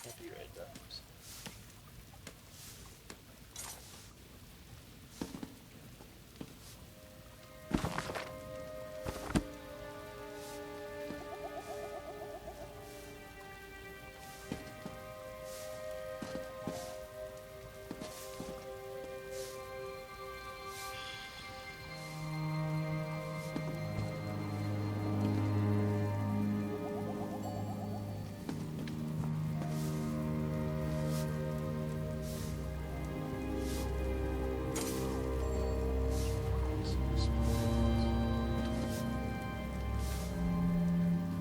Copyright that.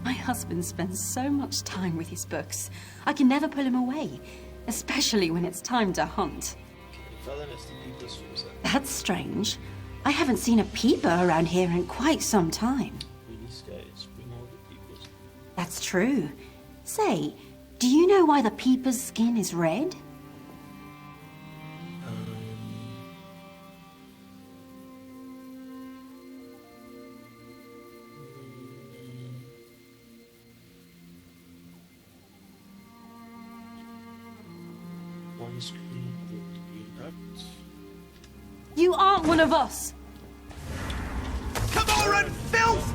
My husband spends so much time with his books. I can never pull him away, especially when it's time to hunt. That's strange. I haven't seen a peeper around here in quite some time. That's true. Say, do you know why the peeper's skin is red? On screen with the Green Pact. You aren't one of us! Come on, filth!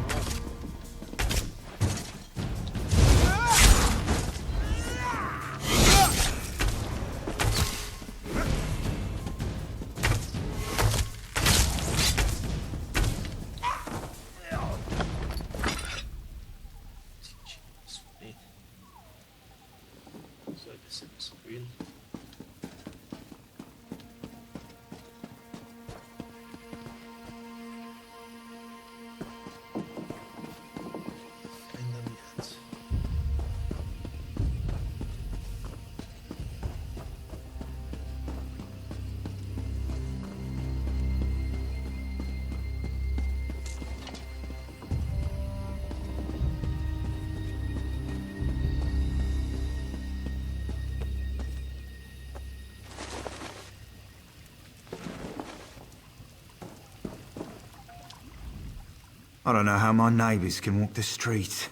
I don't know how my neighbours can walk the streets.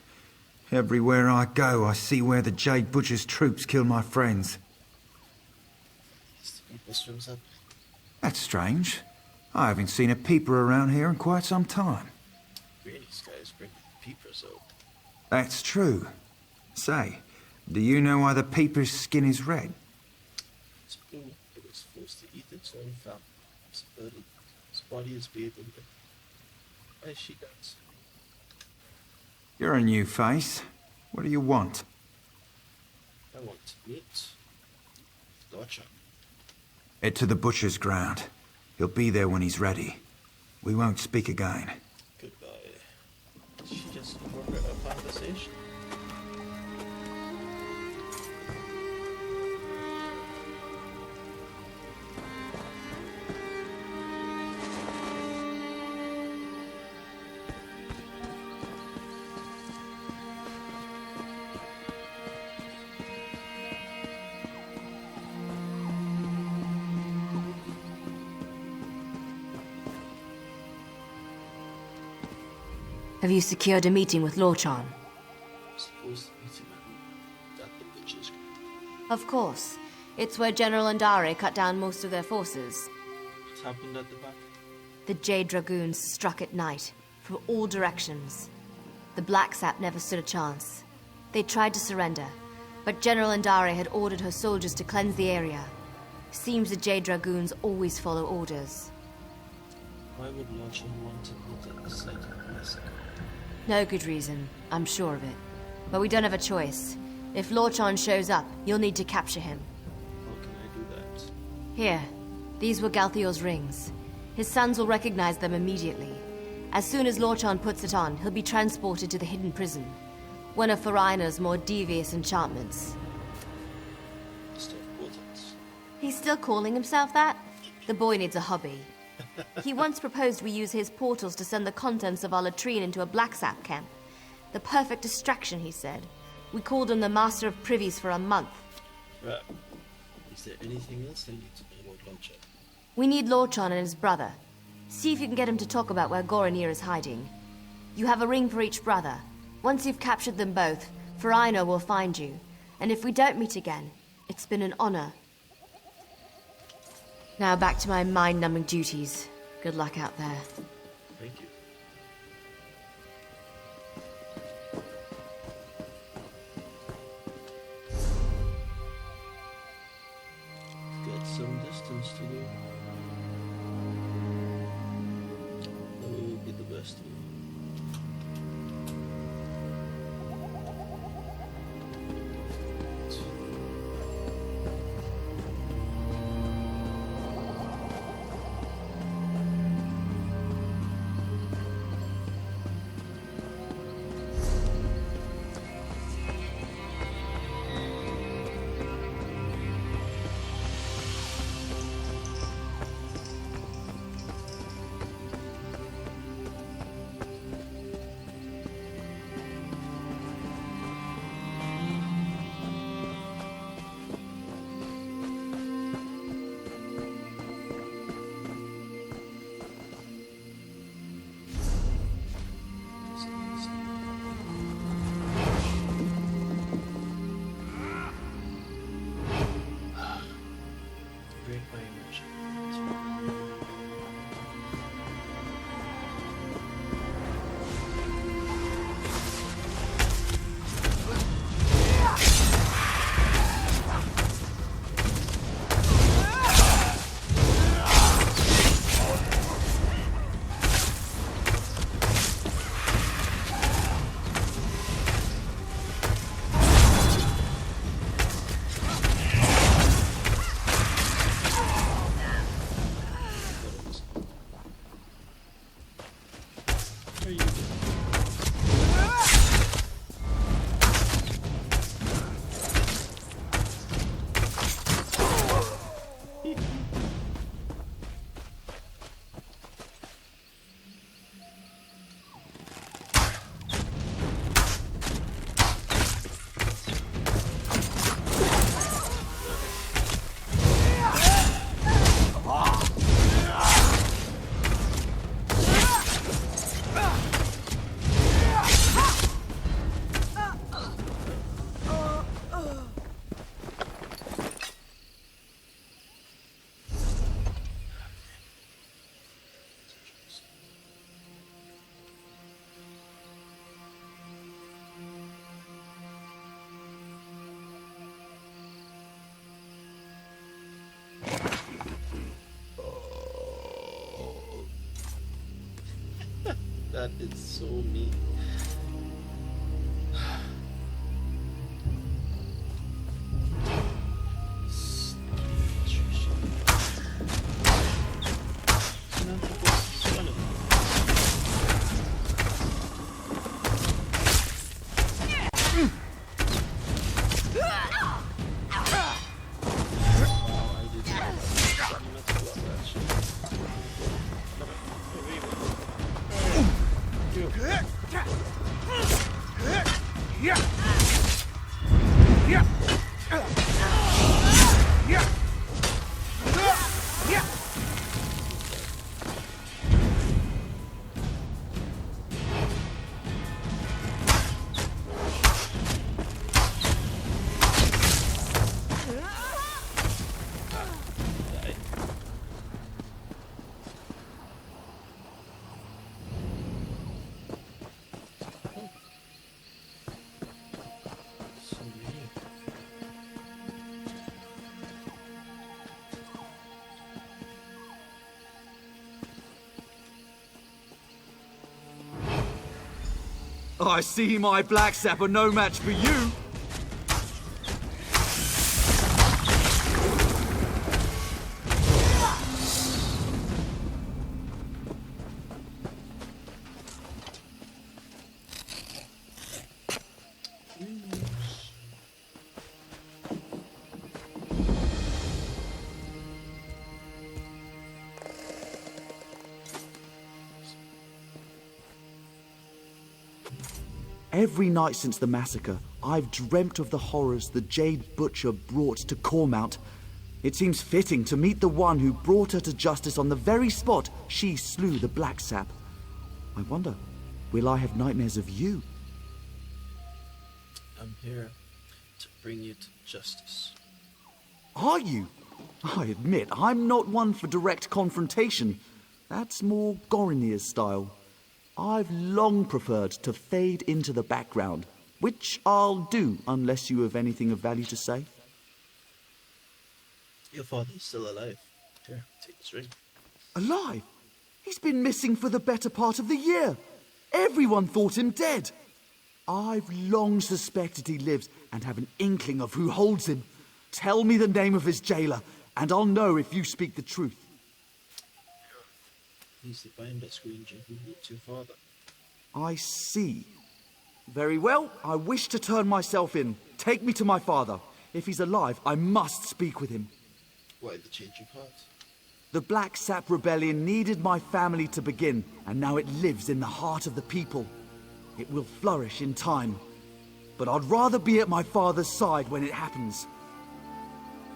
Everywhere I go, I see where the Jade Butcher's troops killed my friends. That's strange. I haven't seen a peeper around here in quite some time. Really, these guys bring peepers out. That's true. Say, do you know why the peeper's skin is red? It's blue. It was forced to eat its own fam. It's bloody. Its body is bathed in it. As she does. You're a new face. What do you want? I want to meet Lorchon. Head to the butcher's ground. He'll be there when he's ready. We won't speak again. Goodbye. She just overheard our conversation. Have you secured a meeting with Lorchon? Supposed to meet him at the butcher's ground. Of course. It's where General Andare cut down most of their forces. What happened at the back? The Jade Dragoons struck at night, from all directions. The Black Sap never stood a chance. They tried to surrender, but General Andare had ordered her soldiers to cleanse the area. Seems the Jade Dragoons always follow orders. Why would Lorchon want to meet at the site of the massacre? No good reason, I'm sure of it. But we don't have a choice. If Lorchon shows up, you'll need to capture him. How can I do that? Here, these were Gelthior's rings. His sons will recognize them immediately. As soon as Lorchon puts it on, he'll be transported to the hidden prison. One of Farina's more devious enchantments. He's still calling himself that? The boy needs a hobby. He once proposed we use his portals to send the contents of our latrine into a Black Sap camp. The perfect distraction, he said. We called him the Master of Privies for a month. Right. Is there anything else I need to know about Lorchon? We need Lorchon and his brother. See if you can get him to talk about where Goranir is hiding. You have a ring for each brother. Once you've captured them both, Farina will find you. And if we don't meet again, it's been an honor. Now back to my mind-numbing duties. Good luck out there. Thank you. Got some distance to go. That way will be the best way. That is so mean. I see my Black Sap are no match for you. Every night since the massacre, I've dreamt of the horrors the Jade Butcher brought to Cormount. It seems fitting to meet the one who brought her to justice on the very spot she slew the Black Sap. I wonder, will I have nightmares of you? I'm here to bring you to justice. Are you? I admit, I'm not one for direct confrontation. That's more Goranir's style. I've long preferred to fade into the background, which I'll do unless you have anything of value to say. Your father's still alive. Here, take this ring. Alive? He's been missing for the better part of the year. Everyone thought him dead. I've long suspected he lives and have an inkling of who holds him. Tell me the name of his jailer, and I'll know if you speak the truth. He's the Vinedusk Ranger who beat your father. I see. Very well, I wish to turn myself in. Take me to my father. If he's alive, I must speak with him. Why the change of heart? The Black Sap Rebellion needed my family to begin, and now it lives in the heart of the people. It will flourish in time. But I'd rather be at my father's side when it happens.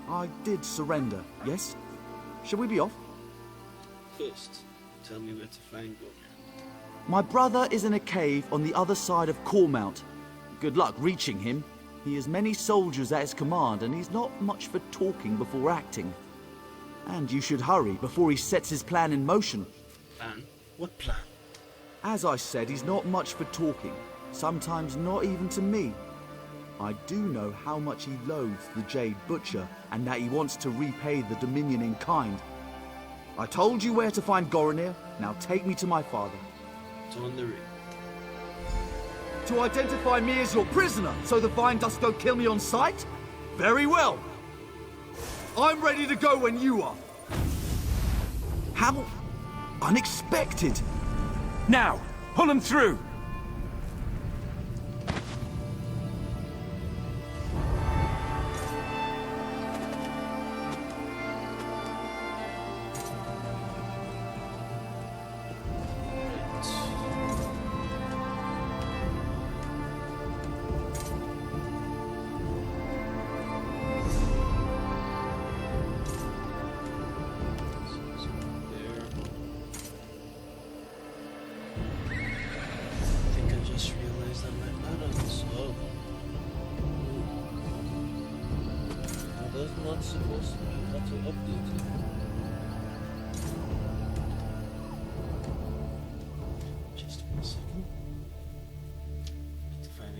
I did surrender, yes? Shall we be off? First, tell me where to find Goranir. My brother is in a cave on the other side of Cormount. Good luck reaching him. He has many soldiers at his command, and he's not much for talking before acting. And you should hurry before he sets his plan in motion. Plan? What plan? As I said, he's not much for talking. Sometimes not even to me. I do know how much he loathes the Jade Butcher, and that he wants to repay the Dominion in kind. I told you where to find Goranir. Now take me to my father. On the ring. To identify me as your prisoner, so the Vinedusk don't kill me on sight? Very well. I'm ready to go when you are. How unexpected. Now, pull him through.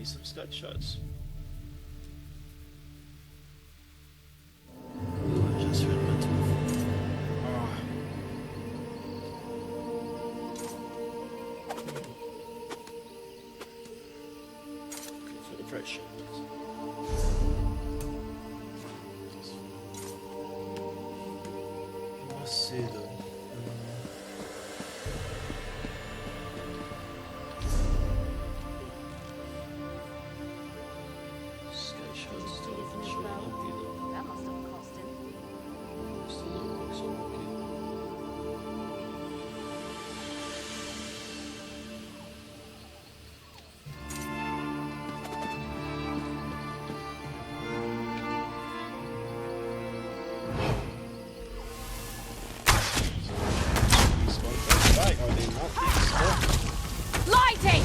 Some stud shots. I just read my efficient. I must say though, That must have cost him. Lighting!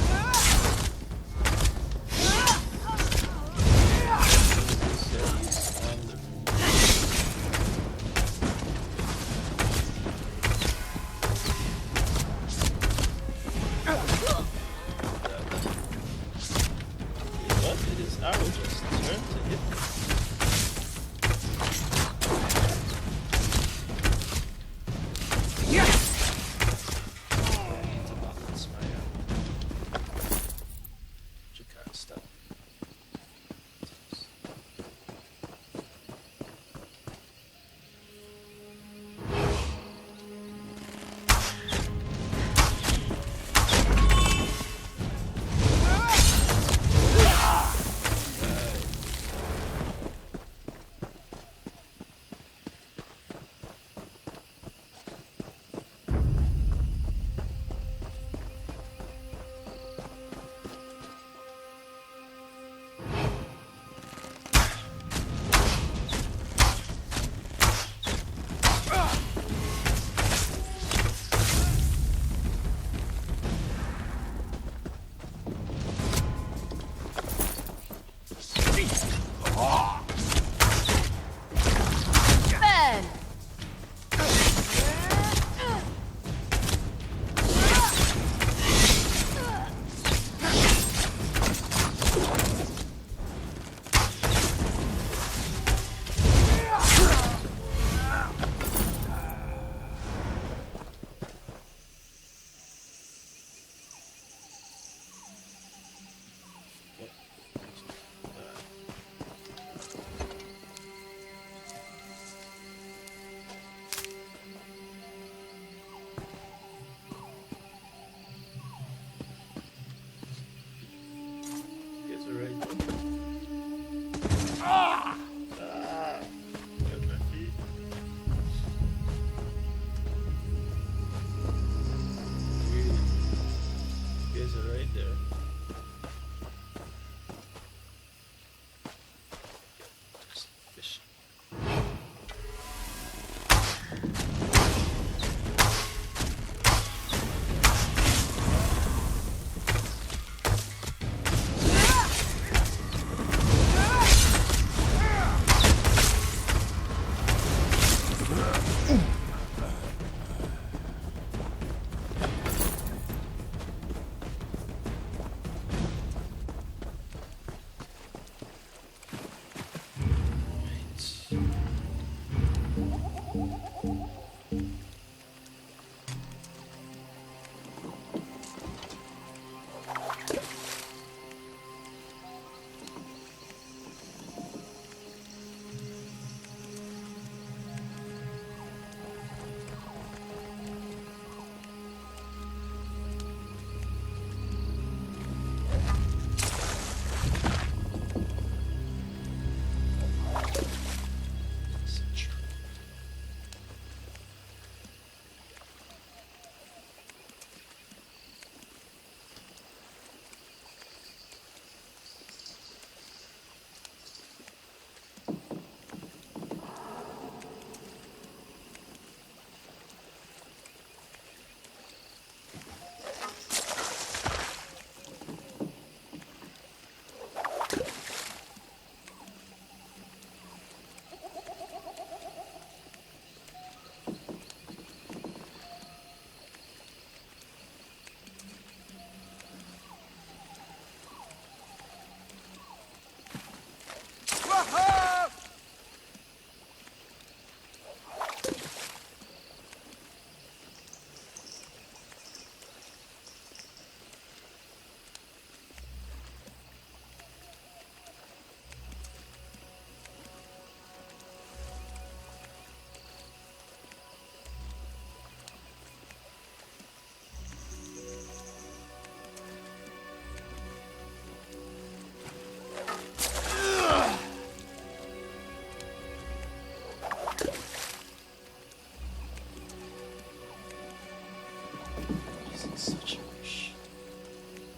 such a rush.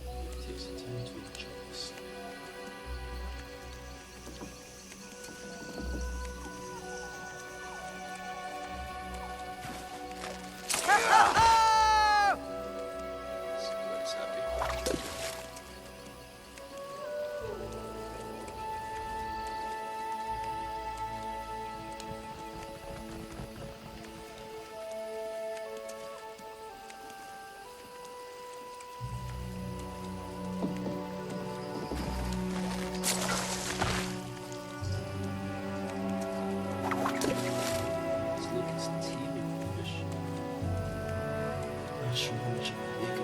It takes the time to enjoy this. Everybody's happy. Not sure how much of a big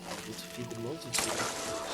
I just to feed the multitude of those.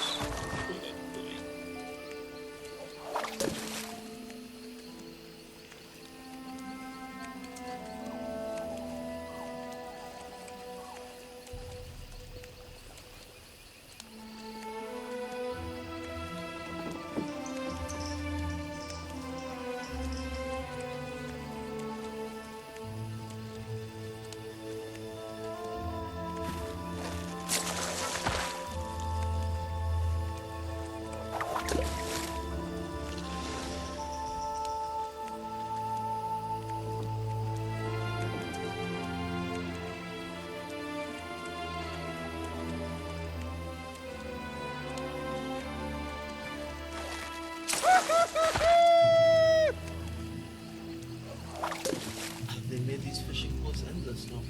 They made these fishing pools endless now.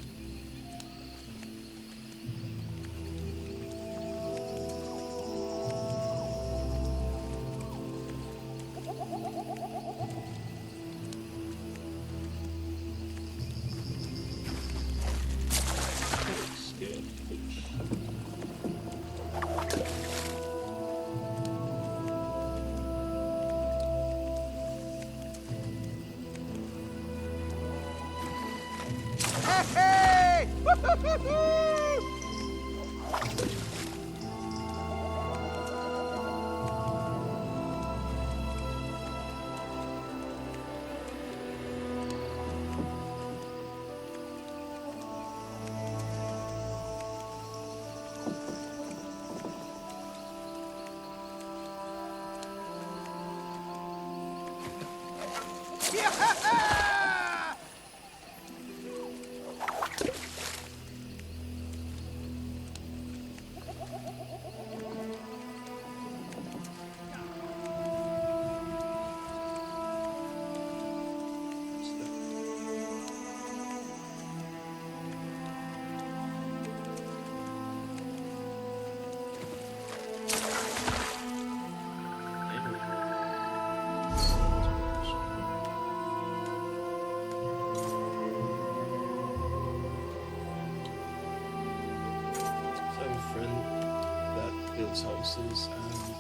Houses, and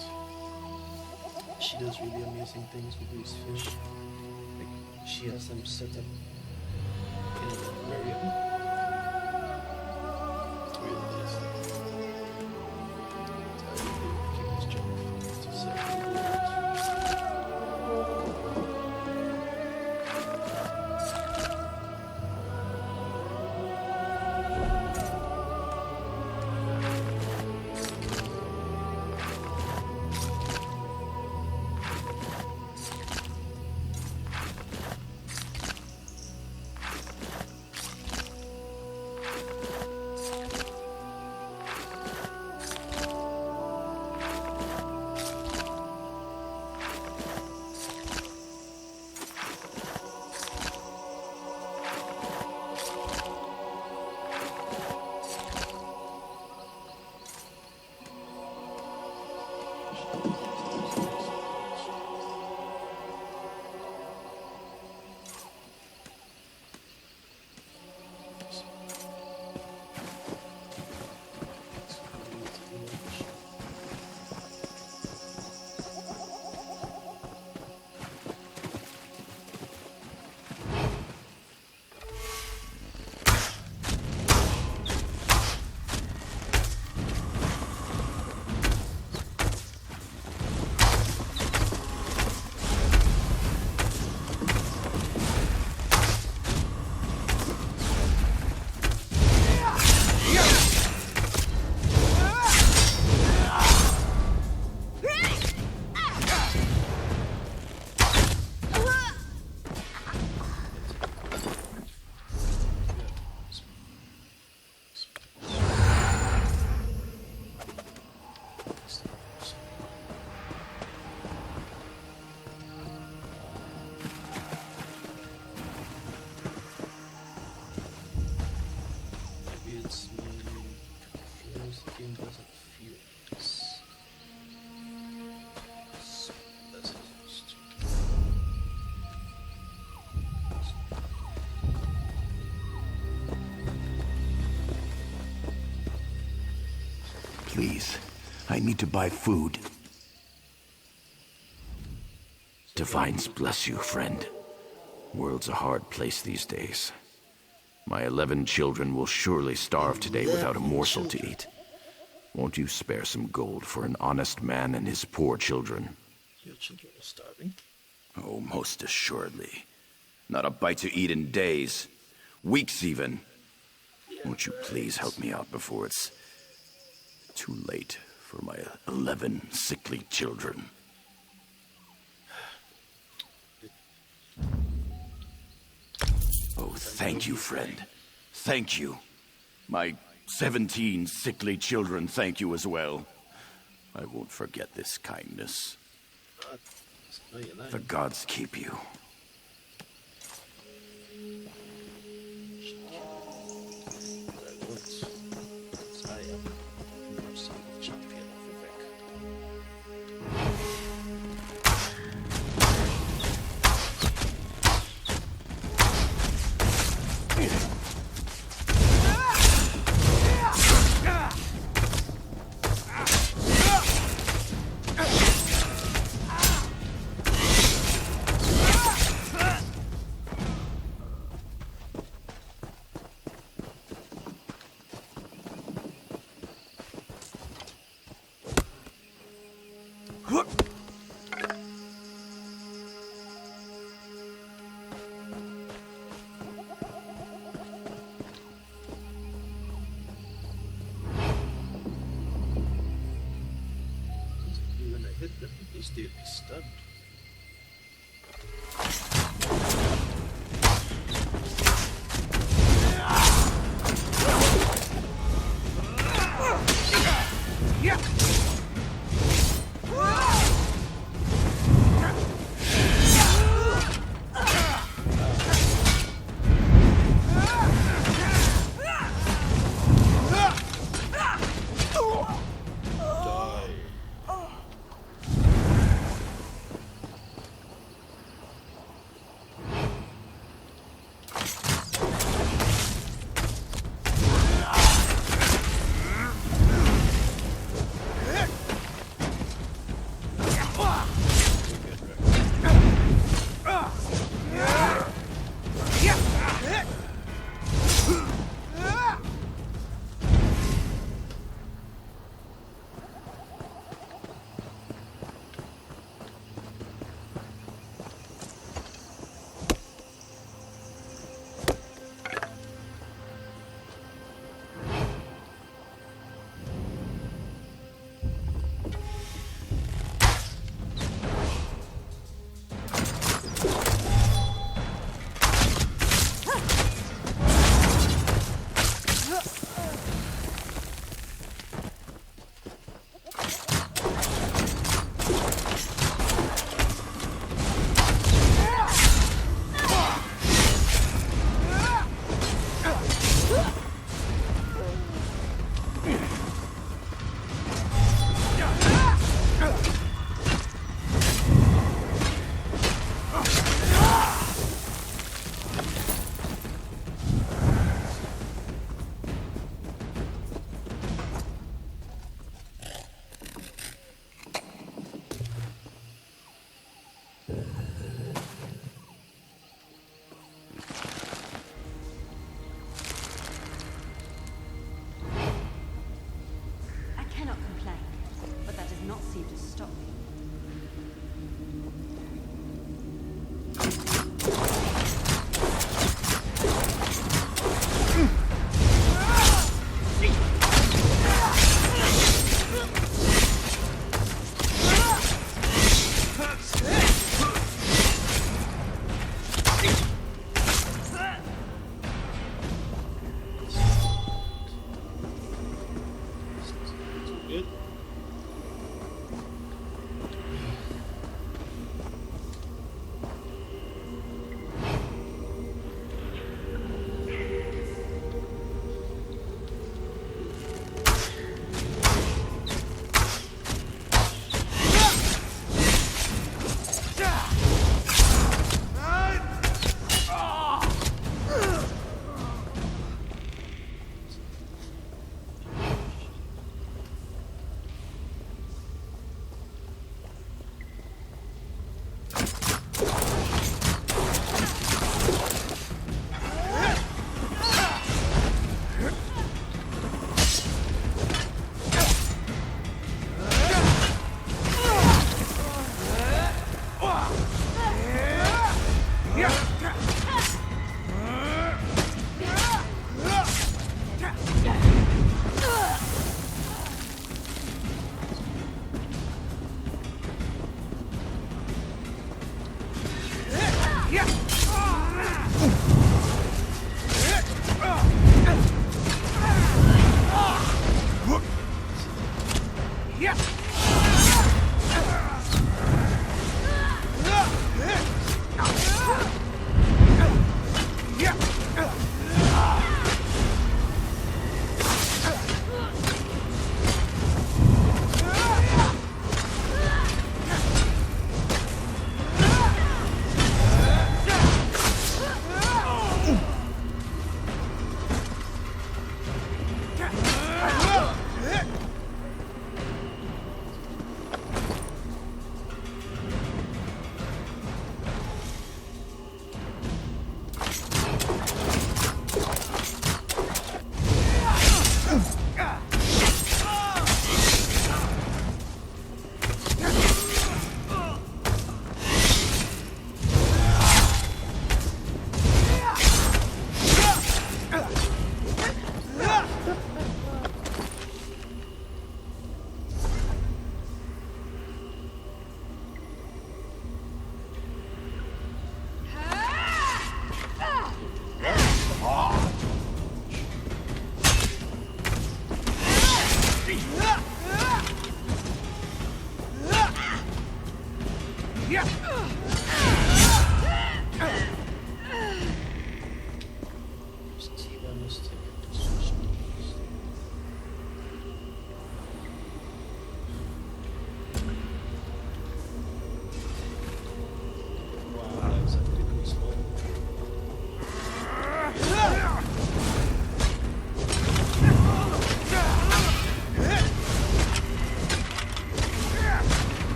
she does really amazing things with these fish. Like, she has them set up in an aquarium. It's really nice. I really keep this job to set people up. please. I need to buy food. Divines bless you, friend. World's a hard place these days. My 11 children will surely starve today without a morsel to eat. Won't you spare some gold for an honest man and his poor children? Your children are starving? Oh, most assuredly. Not a bite to eat in days. Weeks even. Won't you please help me out before it's too late for my 11 sickly children? Oh, thank you, friend. Thank you. My 17 sickly children thank you as well. I won't forget this kindness. The gods keep you. They'd be stunned.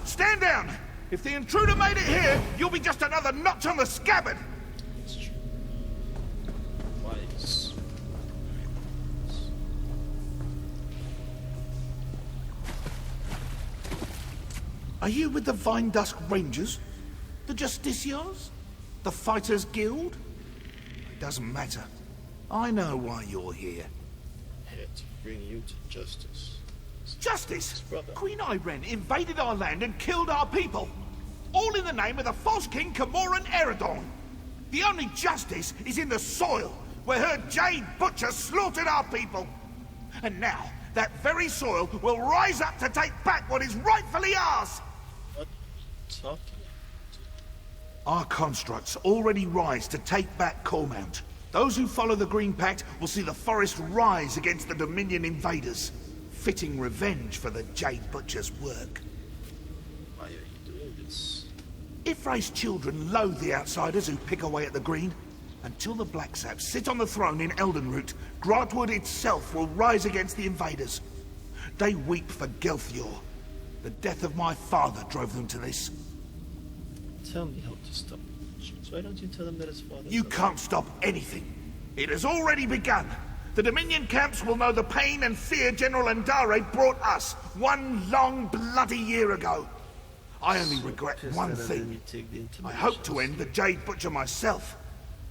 Stand down! If the intruder made it here, you'll be just another notch on the scabbard! That's true. Wise. Are you with the Vinedusk Rangers? The Justiciars? The Fighters Guild? It doesn't matter. I know why you're here. Here to bring you to justice. Justice? Queen Irene invaded our land and killed our people. All in the name of the false king Cormount Eredon. The only justice is in the soil, where her Jade Butcher slaughtered our people. And now, that very soil will rise up to take back what is rightfully ours. What? Talking? Our constructs already rise to take back Cormount. Those who follow the Green Pact will see the forest rise against the Dominion invaders. Fitting revenge for the Jade Butcher's work. Why are you doing this? Ifray's children loathe the outsiders who pick away at the Green. Until the Black Sap sit on the throne in Elden, Grahtwood itself will rise against the invaders. They weep for Gelthior. The death of my father drove them to this. Tell me how to stop. So why don't you tell them that his father... You can't stop anything. It has already begun. The Dominion camps will know the pain and fear General Andare brought us one long bloody year ago. I only regret one thing. I hope to end the Jade Butcher myself,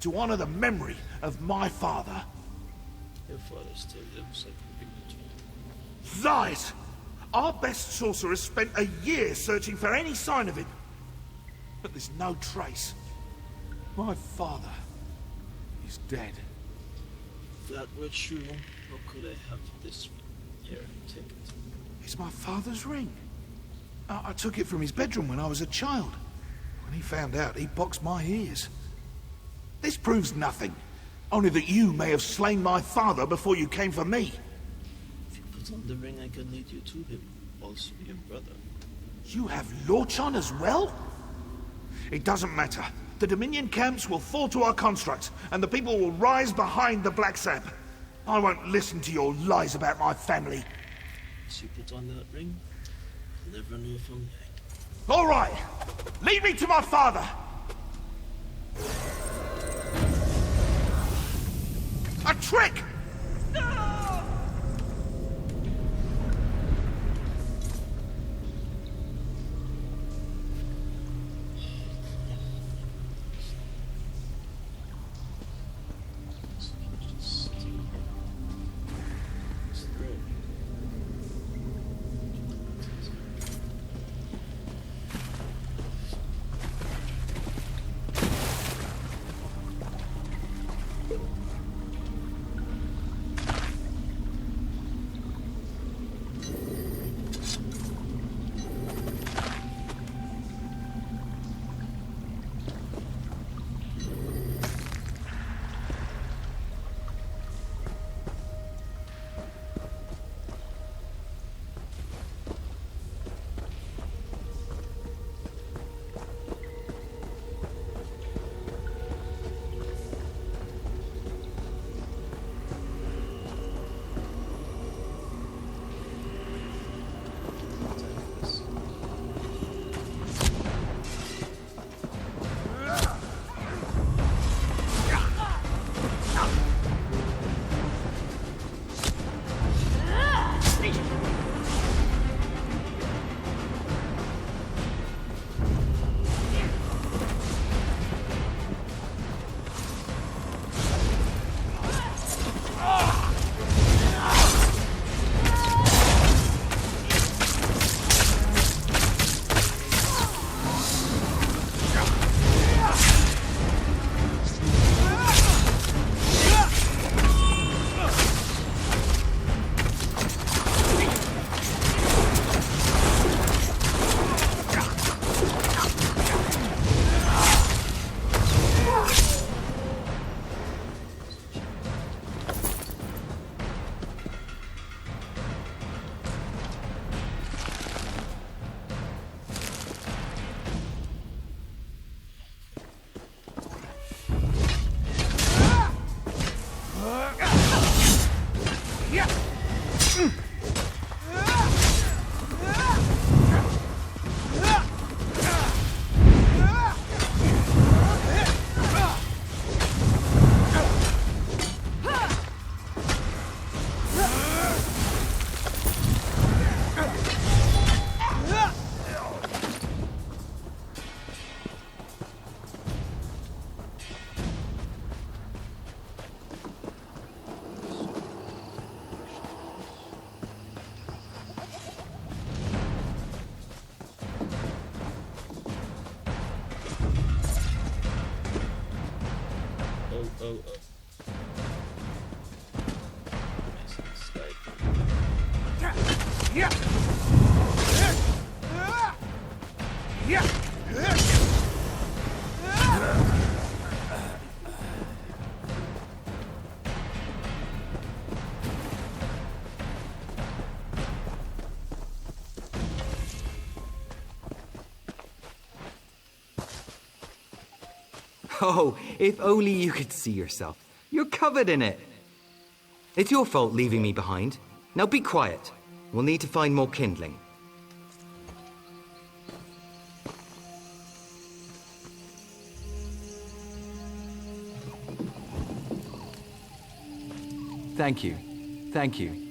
to honor the memory of my father. Your father still lives, Lies! Our best sorcerers spent a year searching for any sign of him. But there's no trace. My father is dead. If that were true, how could I have this here? Take it. It's my father's ring. I took it from his bedroom when I was a child. When he found out, he boxed my ears. This proves nothing. Only that you may have slain my father before you came for me. If you put on the ring, I can lead you to him. Also your brother. You have Lorchon as well? It doesn't matter. The Dominion camps will fall to our constructs, and the people will rise behind the Black Sap. I won't listen to your lies about my family. Once you put on that ring, you'll never know if I'm lying. All right! Lead me to my father! A trick! go up. Nice and slide. Yeah. Oh, if only you could see yourself. You're covered in it. It's your fault leaving me behind. Now be quiet. We'll need to find more kindling. Thank you. Thank you.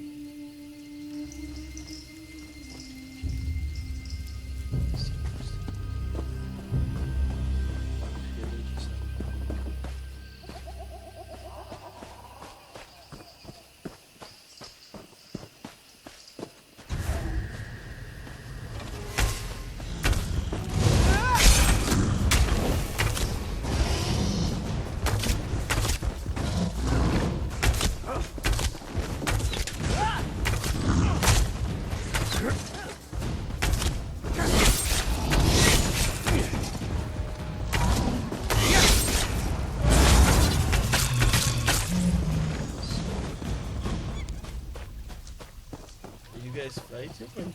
Fighting or not?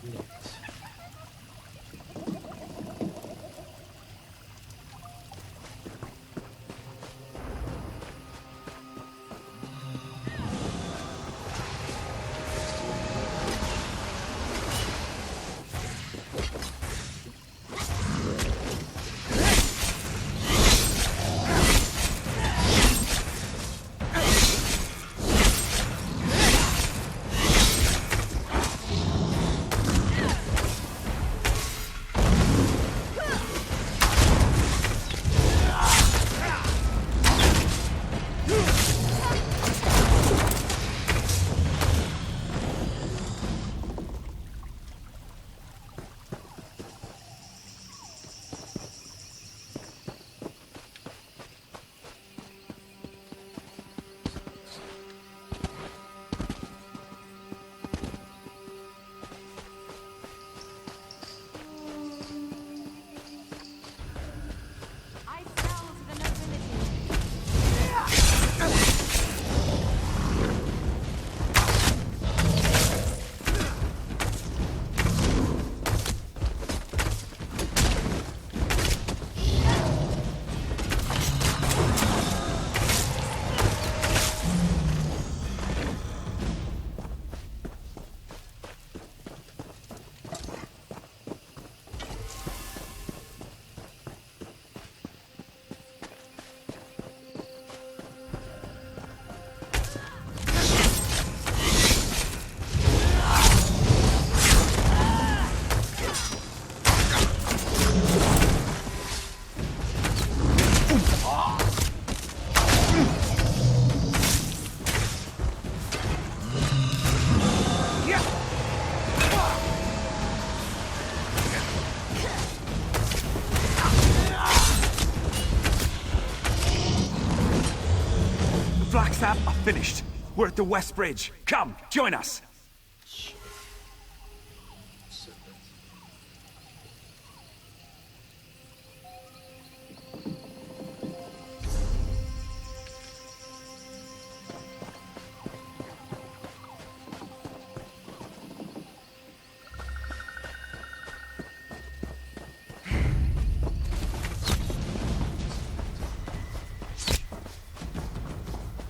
Black Sap are finished. We're at the West Bridge. Come, join us.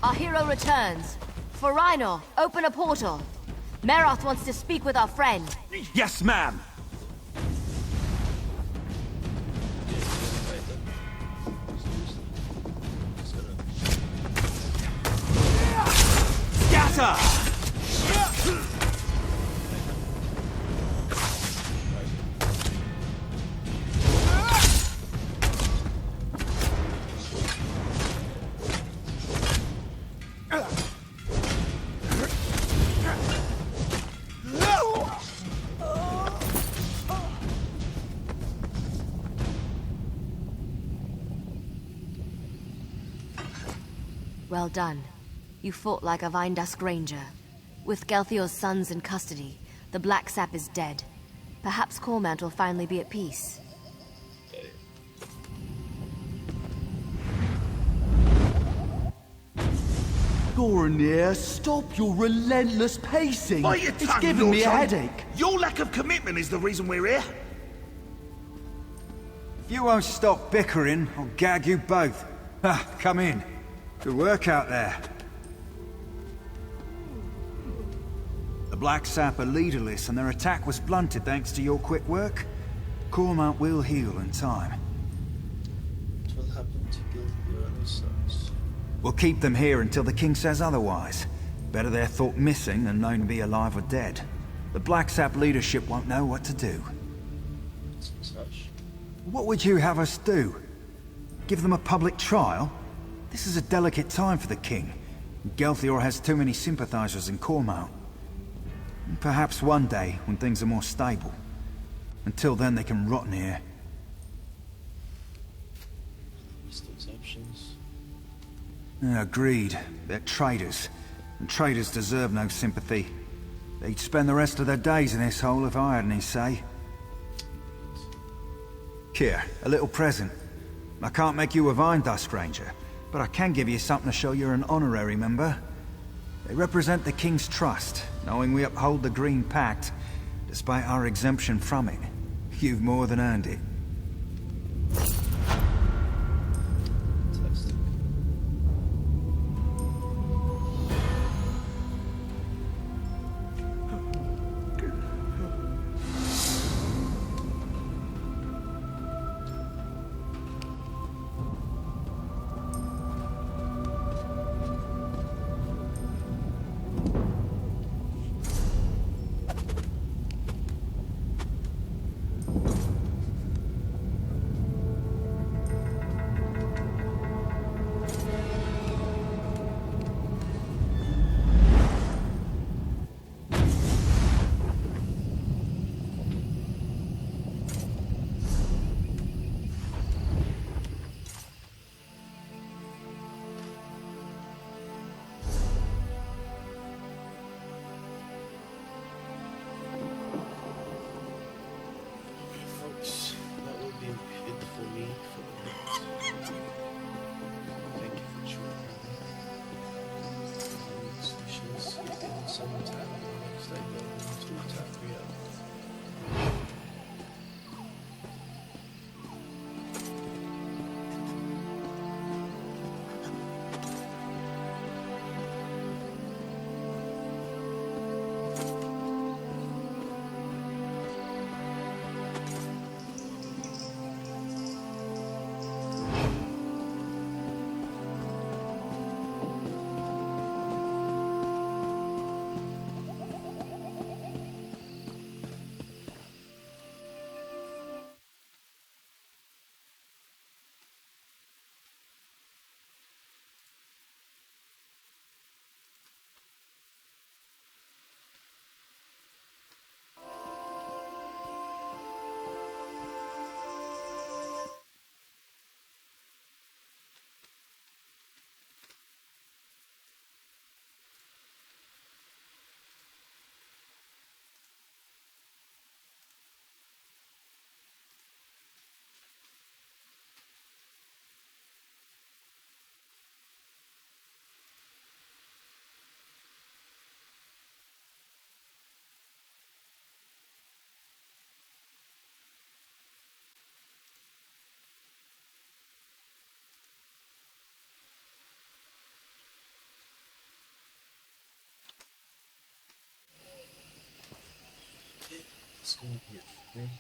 Our hero returns. Forainor, open a portal. Merath wants to speak with our friend. Yes, ma'am. Scatter! Well done. You fought like a Vinedusk Ranger. With Gelthior's sons in custody, the Black Sap is dead. Perhaps Cormount will finally be at peace. Goranir, stop your relentless pacing. Bite your It's tongue, giving me a Lorchon. headache. Your lack of commitment is the reason we're here. If you won't stop bickering, I'll gag you both. Come in. Good work out there. The Black Sap are leaderless, and their attack was blunted thanks to your quick work. Cormount will heal in time. What will happen to Gelthior and his sons? We'll keep them here until the king says otherwise. Better they're thought missing than known to be alive or dead. The Black Sap leadership won't know what to do. Such. What would you have us do? Give them a public trial? This is a delicate time for the king. Gelthior has too many sympathizers in Cormount. Perhaps one day, when things are more stable. Until then, they can rot in here. List those options. Agreed. They're traitors. And traitors deserve no sympathy. They'd spend the rest of their days in this hole if I had any say. Here, a little present. I can't make you a Vinedusk Ranger, but I can give you something to show you're an honorary member. They represent the King's trust, knowing we uphold the Green Pact, despite our exemption from it. You've more than earned it. Fantastic. Folks, that will be it for me for the moment. Thank you for joining me. And we shall see you in some time next I delve into Tamriel. It's going to be a thing.